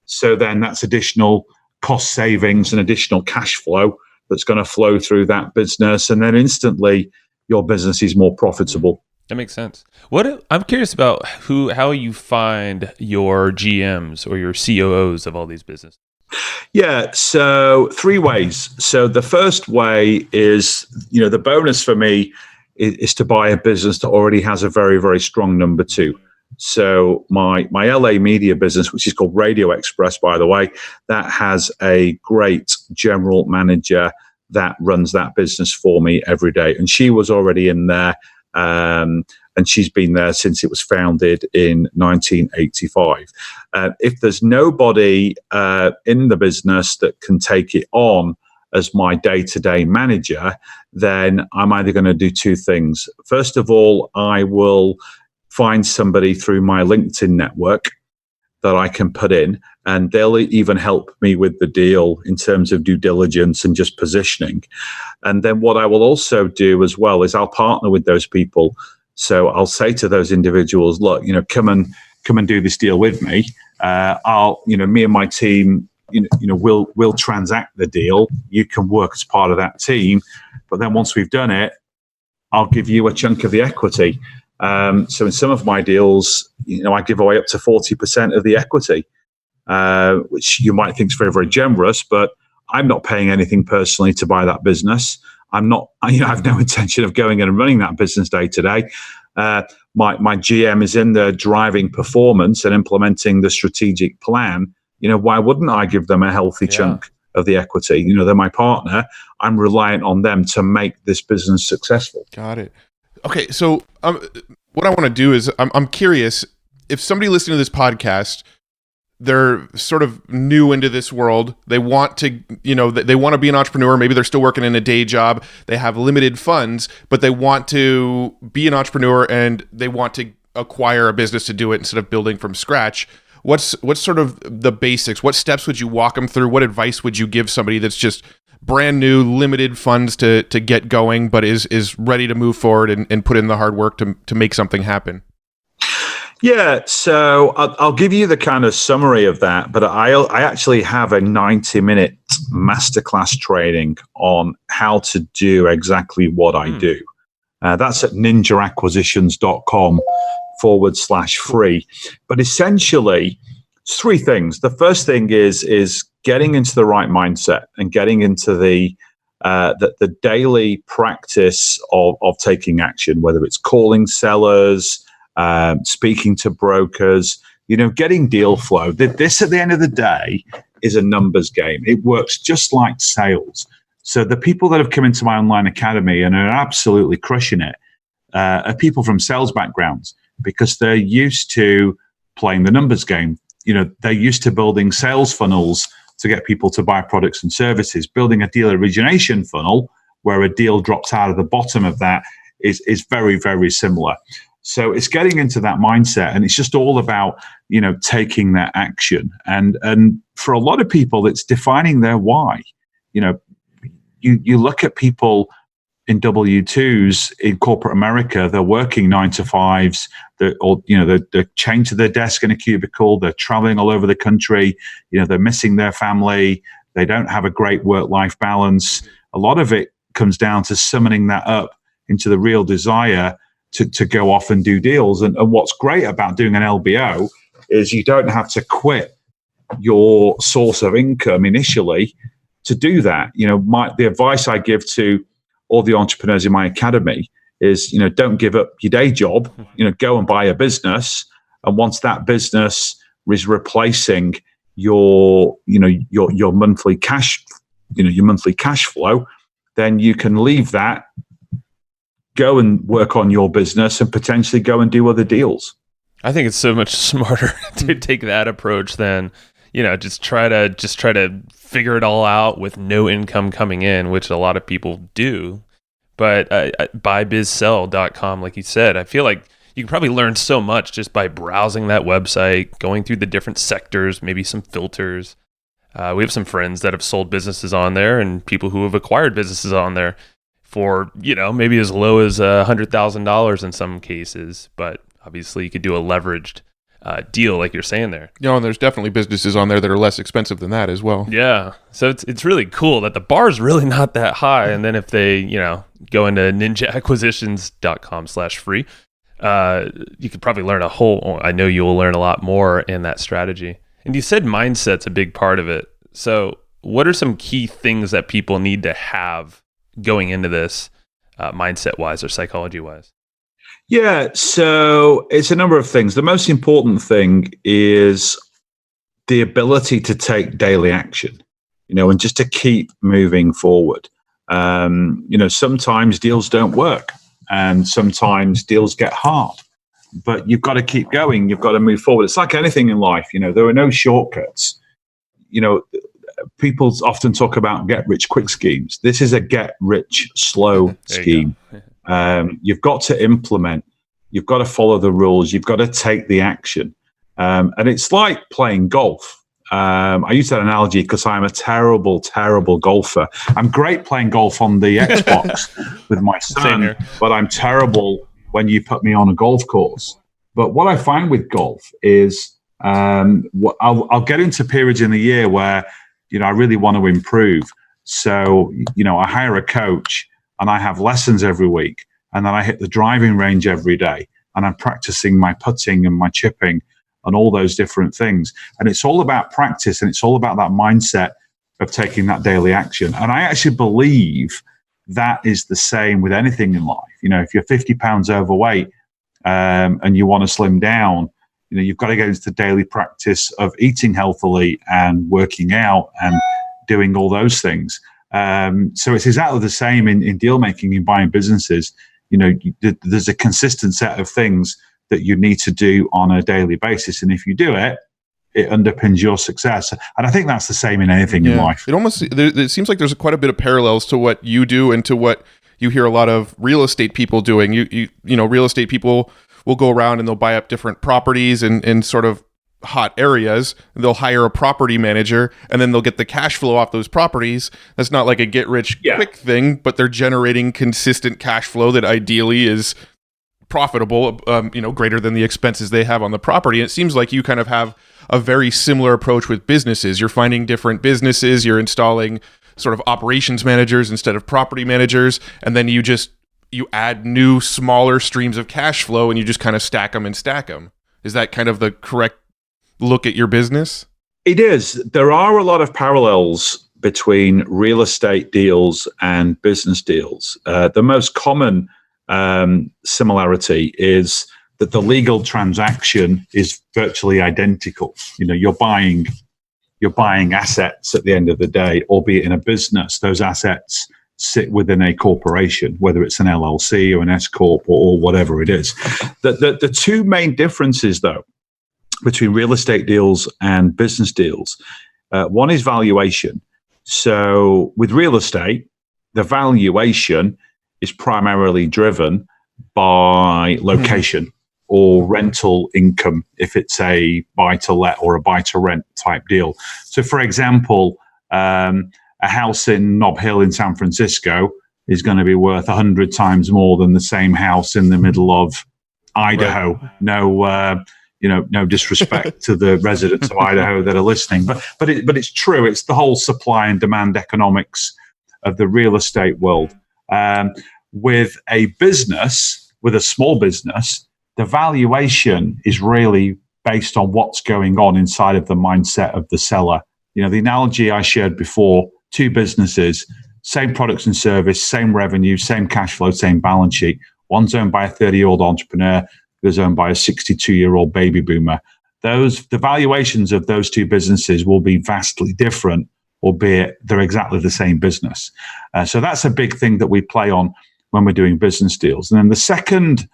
So then that's additional cost savings and additional cash flow that's going to flow through that business. And then instantly your business is more profitable. That makes sense. I'm curious about how you find your GMs or your COOs of all these businesses. Yeah, so 3 ways. So the first way is, the bonus for me is to buy a business that already has a very, very strong number 2. So my LA media business, which is called Radio Express, by the way, that has a great general manager that runs that business for me every day. And she was already in there, and she's been there since it was founded in 1985. If there's nobody in the business that can take it on as my day-to-day manager, then I'm either going to do 2 things. First of all, I will find somebody through my LinkedIn network that I can put in, and they'll even help me with the deal in terms of due diligence and just positioning. And then what I will also do as well is I'll partner with those people. So I'll say to those individuals, look, come and do this deal with me. Me and my team, we'll transact the deal. You can work as part of that team. But then once we've done it, I'll give you a chunk of the equity. So in some of my deals, I give away up to 40% of the equity, which you might think is very, very generous, but I'm not paying anything personally to buy that business. I have no intention of going in and running that business day to day. My GM is in there driving performance and implementing the strategic plan. Why wouldn't I give them a healthy chunk of the equity? They're my partner. I'm reliant on them to make this business successful. Got it. Okay, so what I want to do is I'm curious, if somebody listening to this podcast, they're sort of new into this world, they want to, they want to be an entrepreneur, maybe they're still working in a day job, they have limited funds, but they want to be an entrepreneur and they want to acquire a business to do it instead of building from scratch. What's sort of the basics? What steps would you walk them through? What advice would you give somebody that's just brand new, limited funds to get going, but is ready to move forward and put in the hard work to make something happen? Yeah, so I'll give you the kind of summary of that, but I actually have a 90-minute masterclass training on how to do exactly what I do. That's at ninjaacquisitions.com/free. But essentially, it's 3 things. The first thing is getting into the right mindset and getting into the daily practice of taking action, whether it's calling sellers, speaking to brokers, getting deal flow. This, at the end of the day, is a numbers game. It works just like sales. So the people that have come into my online academy and are absolutely crushing it are people from sales backgrounds, because they're used to playing the numbers game. They're used to building sales funnels to get people to buy products and services. Building a deal origination funnel where a deal drops out of the bottom of that is very, very similar. So it's getting into that mindset, and it's just all about, taking that action. And for a lot of people, it's defining their why. You look at people in W-2s in corporate America, they're working 9 to 5s, they're chained to their desk in a cubicle, they're traveling all over the country, they're missing their family, they don't have a great work-life balance. A lot of it comes down to summoning that up into the real desire to go off and do deals. And what's great about doing an LBO is you don't have to quit your source of income initially to do that. The advice I give to all the entrepreneurs in my academy is, don't give up your day job, go and buy a business. And once that business is replacing your monthly cash, your monthly cash flow, then you can leave that, go and work on your business, and potentially go and do other deals. I think it's so much smarter to take that approach than, just try to figure it all out with no income coming in, which a lot of people do. But buybizsell.com, like you said, I feel like you can probably learn so much just by browsing that website, going through the different sectors, maybe some filters. We have some friends that have sold businesses on there, and people who have acquired businesses on there for, maybe as low as $100,000 in some cases. But obviously you could do a leveraged deal like you're saying there. And there's definitely businesses on there that are less expensive than that as well. Yeah. So it's really cool that the bar is really not that high. And then if they, go into ninjaacquisitions.com/free, you could probably learn I know you will learn a lot more in that strategy. And you said mindset's a big part of it. So what are some key things that people need to have going into this mindset-wise or psychology-wise? Yeah, so it's a number of things. The most important thing is the ability to take daily action, and just to keep moving forward. Sometimes deals don't work, and sometimes deals get hard, but you've got to keep going. You've got to move forward. It's like anything in life, there are no shortcuts. People often talk about get-rich-quick schemes. This is a get-rich-slow scheme. You've got to implement, you've got to follow the rules, you've got to take the action. And it's like playing golf. I use that analogy because I'm a terrible, terrible golfer. I'm great playing golf on the Xbox with my son, but I'm terrible when you put me on a golf course. But what I find with golf is I'll get into periods in the year where, I really want to improve. So, I hire a coach, and I have lessons every week, and then I hit the driving range every day, and I'm practicing my putting and my chipping and all those different things. And it's all about practice, and it's all about that mindset of taking that daily action. And I actually believe that is the same with anything in life. If you're 50 pounds overweight and you want to slim down, you've got to get into the daily practice of eating healthily and working out and doing all those things. So it's exactly the same in deal making, in buying businesses. There's a consistent set of things that you need to do on a daily basis. And if you do it, it underpins your success. And I think that's the same in anything in life. It seems like there's quite a bit of parallels to what you do and to what you hear a lot of real estate people doing. Real estate people will go around and they'll buy up different properties in sort of hot areas. They'll hire a property manager, and then they'll get the cash flow off those properties. That's not like a get rich quick thing, but they're generating consistent cash flow that ideally is profitable, greater than the expenses they have on the property. And it seems like you kind of have a very similar approach with businesses. You're finding different businesses, you're installing sort of operations managers instead of property managers, and then you add new smaller streams of cash flow, and you just kind of stack them. Is that kind of the correct look at your business? It is. There are a lot of parallels between real estate deals and business deals. The most common similarity is that the legal transaction is virtually identical. You're buying assets at the end of the day, albeit in a business. Those assets sit within a corporation, whether it's an LLC or an S corp or whatever it is. The two main differences, though, between real estate deals and business deals One is valuation. So with real estate, the valuation is primarily driven by location or rental income, if it's a buy-to-let or a buy-to-rent type deal. So, for example, a house in Nob Hill in San Francisco is going to be worth 100 times more than the same house in the middle of Idaho. Right. No disrespect to the residents of Idaho that are listening, but it's true. It's the whole supply and demand economics of the real estate world. With a business, with a small business, the valuation is really based on what's going on inside of the mindset of the seller. The analogy I shared before, two businesses, same products and service, same revenue, same cash flow, same balance sheet. One's owned by a 30-year-old entrepreneur, is owned by a 62-year-old baby boomer. The valuations of those two businesses will be vastly different, albeit they're exactly the same business. So that's a big thing that we play on when we're doing business deals. And then the second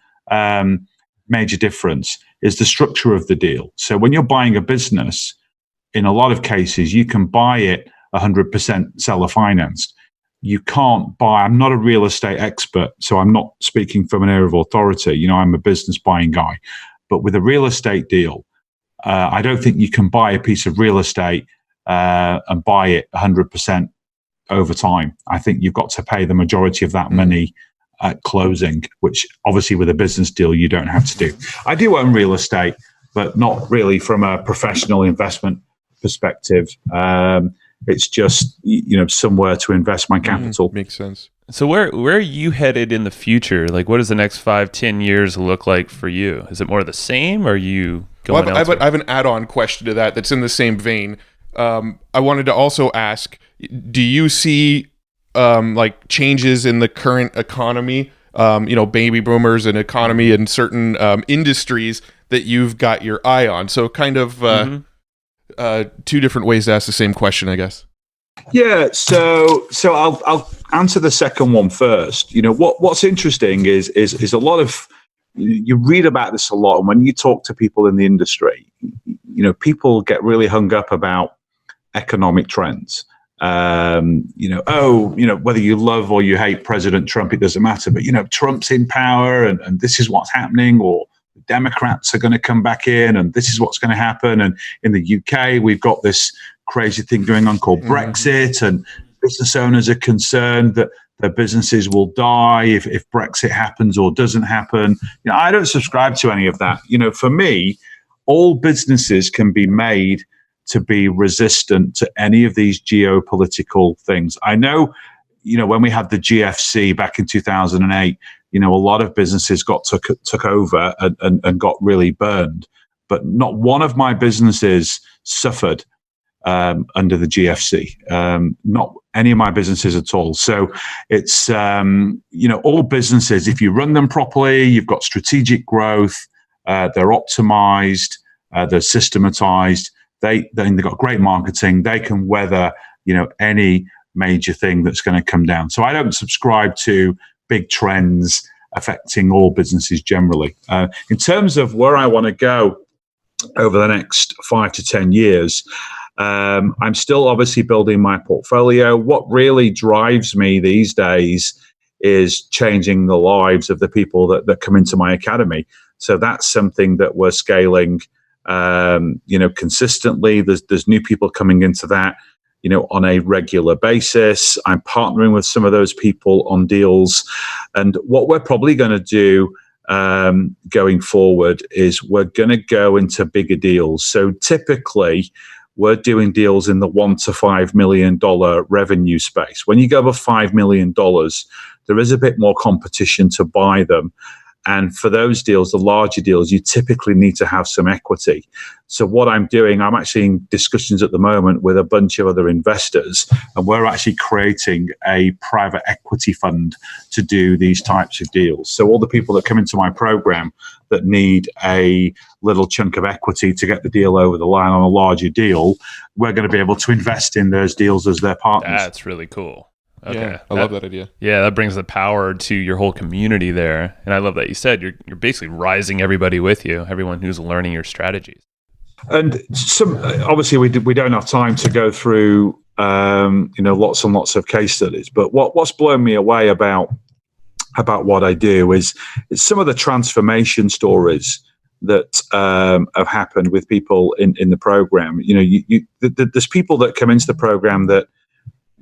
major difference is the structure of the deal. So when you're buying a business, in a lot of cases, you can buy it 100% seller financed. You can't buy, I'm not a real estate expert, so I'm not speaking from an area of authority. I'm a business buying guy. But with a real estate deal, I don't think you can buy a piece of real estate and buy it 100% over time. I think you've got to pay the majority of that money at closing, which obviously with a business deal, you don't have to do. I do own real estate, but not really from a professional investment perspective. It's just, somewhere to invest my capital. Makes sense. So where are you headed in the future? Like, what does the next 5-10 years look like for you? Is it more of the same? Or are you going elsewhere? I have an add-on question to that's in the same vein. I wanted to also ask, do you see like changes in the current economy, baby boomers and economy in certain industries that you've got your eye on? So kind of two different ways to ask the same question, I guess. Yeah, so I'll answer the second one first. What's interesting is a lot of, you read about this a lot, and when you talk to people in the industry, people get really hung up about economic trends. Whether you love or you hate President Trump, it doesn't matter. But Trump's in power, and this is what's happening, or Democrats are going to come back in, and this is what's going to happen. And in the UK, we've got this crazy thing going on called Brexit, and business owners are concerned that their businesses will die if Brexit happens or doesn't happen. I don't subscribe to any of that. For me, all businesses can be made to be resistant to any of these geopolitical things. I know, when we had the GFC back in 2008, a lot of businesses got took over and got really burned, but not one of my businesses suffered under the GFC. Not any of my businesses at all. So it's, all businesses, if you run them properly, you've got strategic growth, they're optimized, they're systematized, they've got great marketing, they can weather, any major thing that's going to come down. So I don't subscribe to big trends affecting all businesses generally. In terms of where I want to go over the next 5 to 10 years, I'm still obviously building my portfolio. What really drives me these days is changing the lives of the people that come into my academy. So that's something that we're scaling, consistently. There's new people coming into that, on a regular basis. I'm partnering with some of those people on deals. And what we're probably going to do going forward is we're going to go into bigger deals. So typically, we're doing deals in the $1 to $5 million revenue space. When you go over $5 million, there is a bit more competition to buy them. And for those deals, the larger deals, you typically need to have some equity. So what I'm doing, I'm actually in discussions at the moment with a bunch of other investors, and we're actually creating a private equity fund to do these types of deals. So all the people that come into my program that need a little chunk of equity to get the deal over the line on a larger deal, we're going to be able to invest in those deals as their partners. That's really cool. Okay. Yeah, I love that idea. Yeah, that brings the power to your whole community there. And I love that you said you're basically rising everybody with you, everyone who's learning your strategies. And some obviously we don't have time to go through lots and lots of case studies. But what's blown me away about what I do is some of the transformation stories that have happened with people in the program. There's people that come into the program that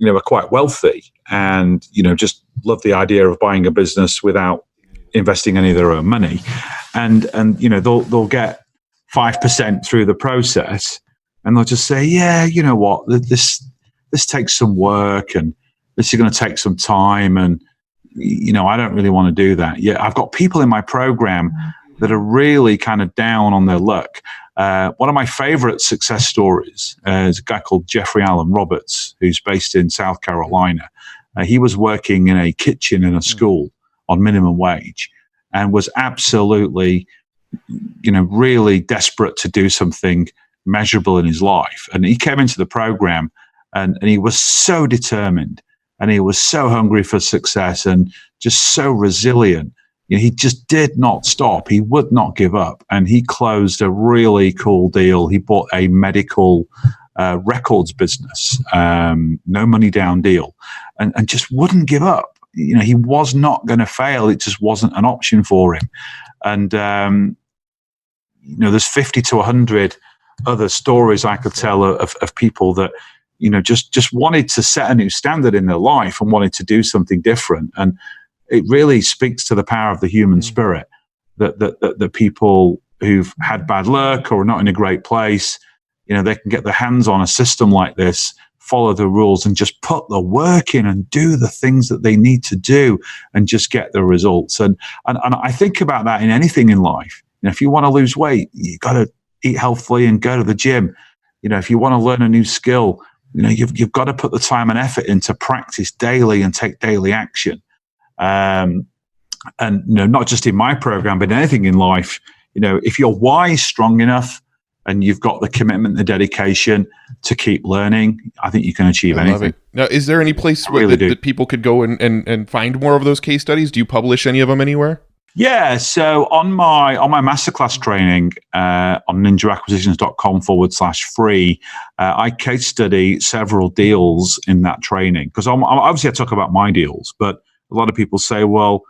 are quite wealthy and just love the idea of buying a business without investing any of their own money, and they'll get 5% through the process, and they'll just say, yeah, you know what, this takes some work and this is going to take some time, and I don't really want to do that. Yeah, I've got people in my program that are really kind of down on their luck. One of my favorite success stories is a guy called Jeffrey Allen Roberts, who's based in South Carolina. He was working in a kitchen in a school on minimum wage and was absolutely, really desperate to do something measurable in his life. And he came into the program and he was so determined and he was so hungry for success and just so resilient. He just did not stop. He would not give up. And he closed a really cool deal. He bought a medical records business, no money down deal, and just wouldn't give up. He was not going to fail. It just wasn't an option for him. And, there's 50 to 100 other stories I could tell of people that, just wanted to set a new standard in their life and wanted to do something different. And it really speaks to the power of the human spirit that people who've had bad luck or are not in a great place, they can get their hands on a system like this, follow the rules and just put the work in and do the things that they need to do and just get the results. And I think about that in anything in life. If you want to lose weight, you got to eat healthily and go to the gym. If you want to learn a new skill, you've got to put the time and effort into practice daily and take daily action. And not just in my program, but anything in life, if your why is strong enough and you've got the commitment, the dedication to keep learning, I think you can achieve anything. Love it. Now, is there any place that people could go and find more of those case studies? Do you publish any of them anywhere? Yeah. So on my masterclass training on ninjaacquisitions.com/free, I case study several deals in that training because obviously I talk about my deals, but a lot of people say, well,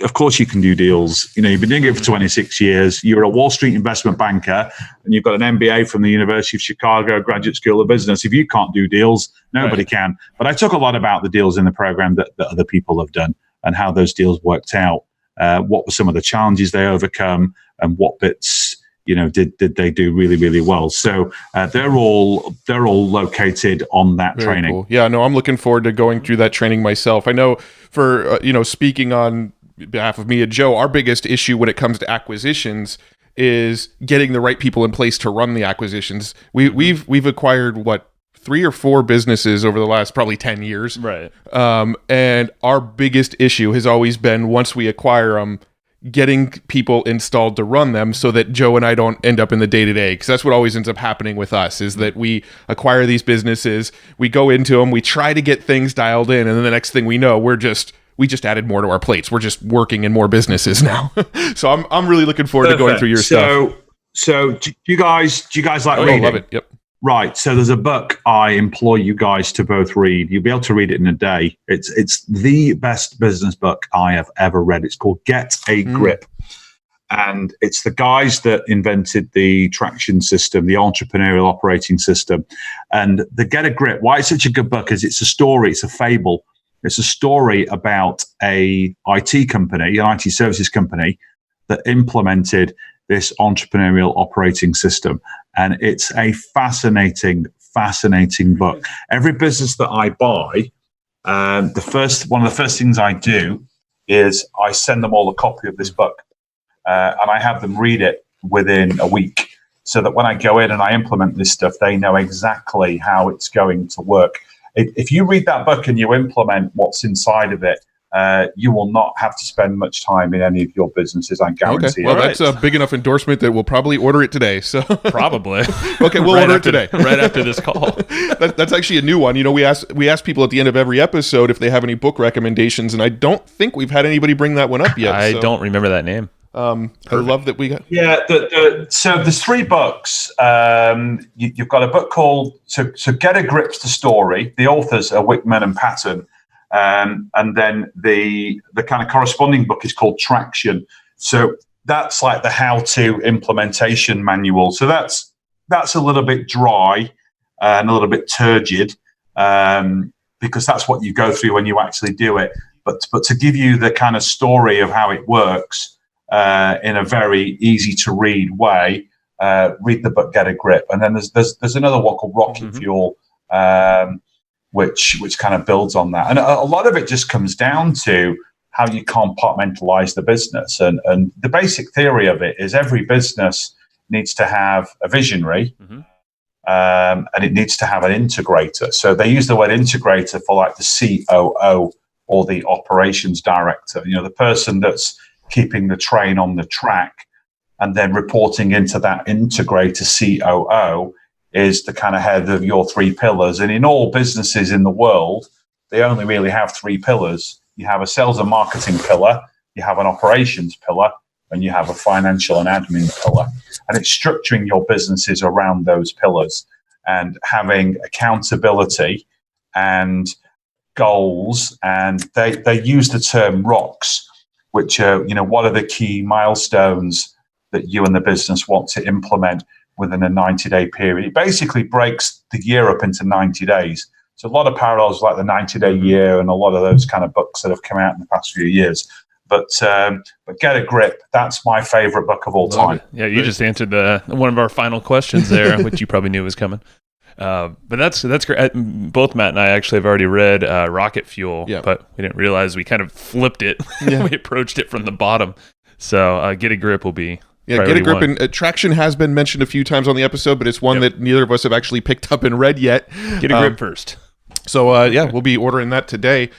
of course you can do deals. You've been doing it for 26 years. You're a Wall Street investment banker and you've got an MBA from the University of Chicago Graduate School of Business. If you can't do deals, nobody can. But I talk a lot about the deals in the program that other people have done and how those deals worked out. What were some of the challenges they overcome and what bits, did they do really, really well. So they're all located on that Very training. Cool. Yeah, no, I'm looking forward to going through that training myself. I know for, speaking on behalf of me and Joe, our biggest issue when it comes to acquisitions is getting the right people in place to run the acquisitions. We've acquired 3 or 4 businesses over the last probably 10 years. Right. And our biggest issue has always been once we acquire them, getting people installed to run them so that Joe and I don't end up in the day-to-day, because that's what always ends up happening with us is that we acquire these businesses, we go into them, we try to get things dialed in, and then the next thing we know, we just added more to our plates. We're just working in more businesses now. So I'm really looking forward to going through your stuff. So do you guys like reading? I love it. Yep. Right. So there's a book I implore you guys to both read. You'll be able to read it in a day. It's the best business book I have ever read. It's called Get a Grip. And it's the guys that invented the traction system, the entrepreneurial operating system. And the Get a Grip, why it's such a good book is it's a story, it's a fable. It's a story about a IT company, an IT services company that implemented this entrepreneurial operating system. And it's a fascinating book. Every business that I buy, one of the first things I do is I send them all a copy of this book. And I have them read it within a week so that when I go in and I implement this stuff, they know exactly how it's going to work. If you read that book and you implement what's inside of it, you will not have to spend much time in any of your businesses, I guarantee. Okay, well, that's a big enough endorsement that we'll probably order it today. So probably. Okay, we'll order it today. Right after this call. That's actually a new one. We ask people at the end of every episode if they have any book recommendations, and I don't think we've had anybody bring that one up yet. I don't remember that name. I love that we got. Yeah, so there's 3 books. You've got a book called So Get a Grip's the Story. The authors are Wickman and Patton. And then the kind of corresponding book is called Traction. So that's like the how-to implementation manual. So that's a little bit dry and a little bit turgid, because that's what you go through when you actually do it. But to give you the kind of story of how it works in a very easy to read way, read the book Get a Grip. And then there's another one called Rocket Fuel, which kind of builds on that. And a lot of it just comes down to how you compartmentalize the business. And the basic theory of it is every business needs to have a visionary, and it needs to have an integrator. So they use the word integrator for like the COO or the operations director, the person that's keeping the train on the track, and then reporting into that integrator COO is the kind of head of your 3 pillars. And in all businesses in the world, they only really have 3 pillars. You have a sales and marketing pillar, you have an operations pillar, and you have a financial and admin pillar. And it's structuring your businesses around those pillars and having accountability and goals. And they use the term ROCs, which are, what are the key milestones that you and the business want to implement within a 90-day period. It basically breaks the year up into 90 days. So a lot of parallels like the 90-day year and a lot of those kind of books that have come out in the past few years. But Get a Grip, that's my favorite book of all time. Yeah, you just answered one of our final questions there, which you probably knew was coming. But that's great. Both Matt and I actually have already read Rocket Fuel, but we didn't realize we kind of flipped it. We approached it from the bottom. So Get a Grip will be Get a Grip. And Traction has been mentioned a few times on the episode, but it's one that neither of us have actually picked up and read yet. Get a Grip first. So we'll be ordering that today.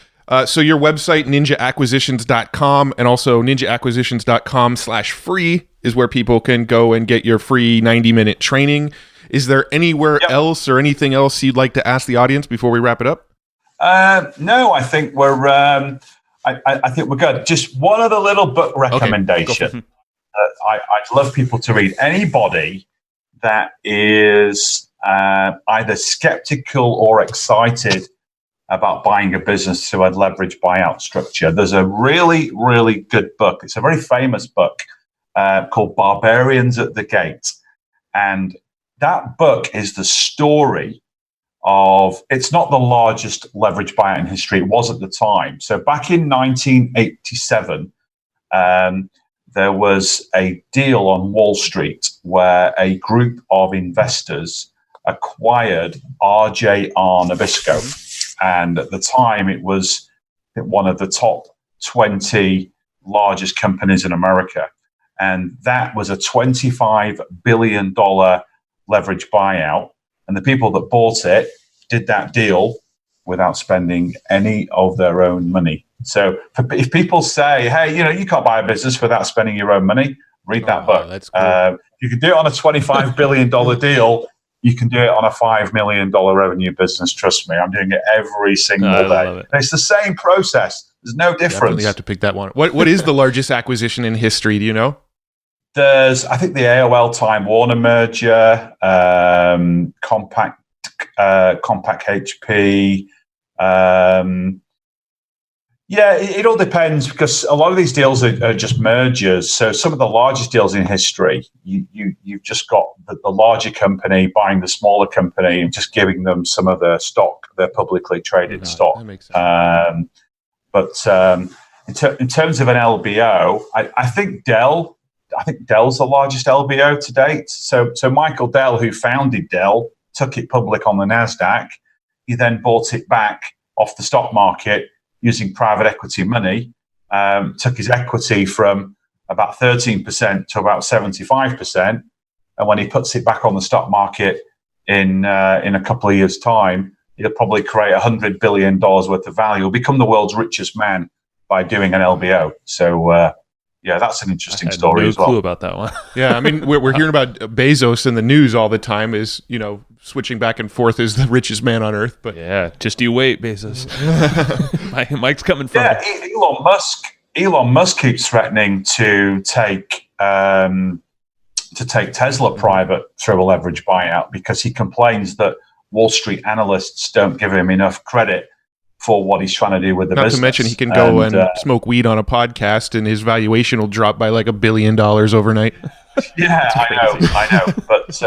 So your website, ninjaacquisitions.com, and also ninjaacquisitions.com/free is where people can go and get your free 90-minute training. Is there anywhere else or anything else you'd like to ask the audience before we wrap it up? No, I think we're I think we're good. Just one other little book recommendation. I'd love people to read. Anybody that is either skeptical or excited about buying a business through a leverage buyout structure, there's a really, really good book. It's a very famous book called Barbarians at the Gate. And that book is the story of, it's not the largest leverage buyout in history. It was at the time. So back in 1987, there was a deal on Wall Street where a group of investors acquired RJR Nabisco. And at the time, it was one of the top 20 largest companies in America. And that was a $25 billion leverage buyout. And the people that bought it did that deal without spending any of their own money. So if people say, hey, you can't buy a business without spending your own money, read that book. That's cool. You can do it on a $25 billion deal. You can do it on a $5 million revenue business. Trust me, I'm doing it every single day. And it's the same process. There's no difference. Definitely have to pick that one. What is the largest acquisition in history? Do you know? There's, I think, the AOL Time Warner merger, Compaq HP. It all depends, because a lot of these deals are just mergers. So some of the largest deals in history, you've just got the larger company buying the smaller company and just giving them some of their stock, their publicly traded stock. That makes sense. But in terms of an LBO, I think Dell's the largest LBO to date. So Michael Dell, who founded Dell, took it public on the NASDAQ. He then bought it back off the stock market using private equity money, took his equity from about 13% to about 75%. And when he puts it back on the stock market in a couple of years' time, he'll probably create $100 billion worth of value. He'll become the world's richest man by doing an LBO. So, that's an interesting story as well. No clue about that one. Yeah, I mean, we're hearing about Bezos in the news all the time, is, switching back and forth as the richest man on earth. But yeah, just you wait, Bezos. Mike's coming from Elon Elon Musk keeps threatening to take Tesla private through a leverage buyout because he complains that Wall Street analysts don't give him enough credit for what he's trying to do with the business. Not to mention he can go and smoke weed on a podcast and his valuation will drop by like $1 billion overnight. Yeah, I know. But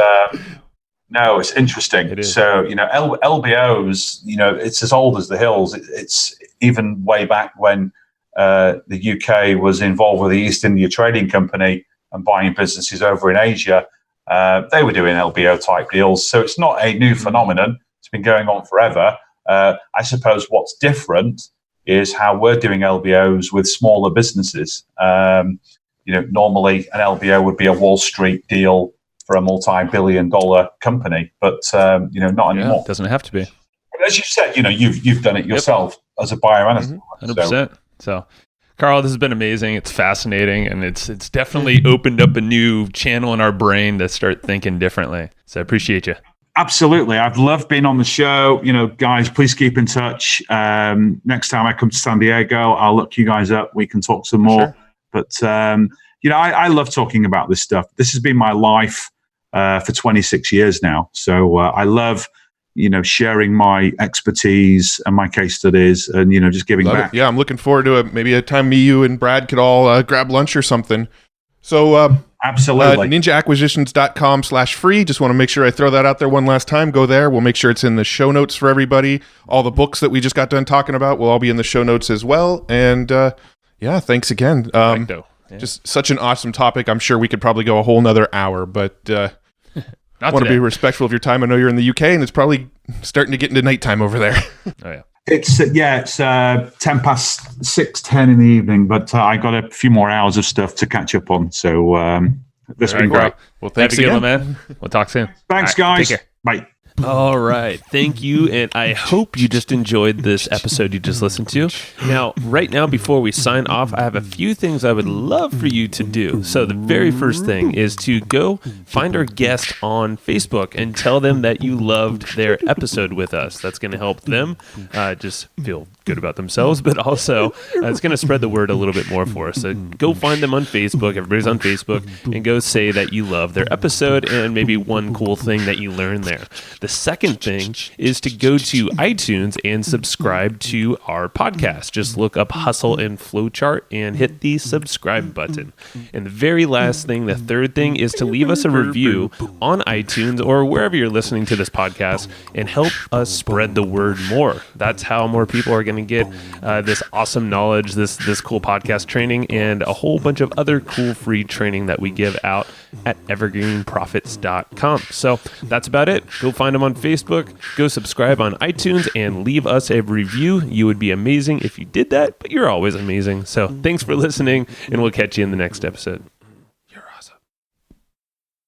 no, it's interesting. So, LBOs, it's as old as the hills. It's even way back when the UK was involved with the East India Trading Company and buying businesses over in Asia. They were doing LBO type deals. So it's not a new phenomenon. It's been going on forever. I suppose what's different is how we're doing LBOs with smaller businesses. Normally an LBO would be a Wall Street deal for a multi-billion-dollar company, but not anymore. It doesn't have to be. As you said, you've done it yourself as a buyer and a seller. 100%. So, Carl, this has been amazing. It's fascinating, and it's definitely opened up a new channel in our brain to start thinking differently. So, I appreciate you. Absolutely. I've loved being on the show. Guys, please keep in touch. Next time I come to San Diego, I'll look you guys up. We can talk some more. Sure. But, I love talking about this stuff. This has been my life for 26 years now. So I love, sharing my expertise and my case studies and, just giving back. Yeah, I'm looking forward to maybe a time me, you, and Brad could all grab lunch or something. So absolutely. ninjaacquisitions.com/free. Just want to make sure I throw that out there one last time. Go there. We'll make sure it's in the show notes for everybody. All the books that we just got done talking about will all be in the show notes as well. And thanks again. Just such an awesome topic. I'm sure we could probably go a whole nother hour, but I want to be respectful of your time. I know you're in the UK and it's probably starting to get into nighttime over there. Oh, yeah. It's 10 past 6:10 in the evening, but I got a few more hours of stuff to catch up on. So this has been great. Well, thanks again, man. We'll talk soon. Thanks, guys. Take care. Bye. All right. Thank you. And I hope you just enjoyed this episode you just listened to. Now, right now, before we sign off, I have a few things I would love for you to do. So the very first thing is to go find our guest on Facebook and tell them that you loved their episode with us. That's going to help them just feel good about themselves, but also it's going to spread the word a little bit more for us. So go find them on Facebook. Everybody's on Facebook, and go say that you love their episode and maybe one cool thing that you learned there. The second thing is to go to iTunes and subscribe to our podcast. Just look up Hustle and Flowchart and hit the subscribe button. And the very last thing, the third thing, is to leave us a review on iTunes or wherever you're listening to this podcast and help us spread the word more. That's how more people are going to get this awesome knowledge, this cool podcast training, and a whole bunch of other cool free training that we give out at evergreenprofits.com. So that's about it. Go find them on Facebook, go subscribe on iTunes, and leave us a review. You would be amazing if you did that, but you're always amazing. So thanks for listening, and we'll catch you in the next episode.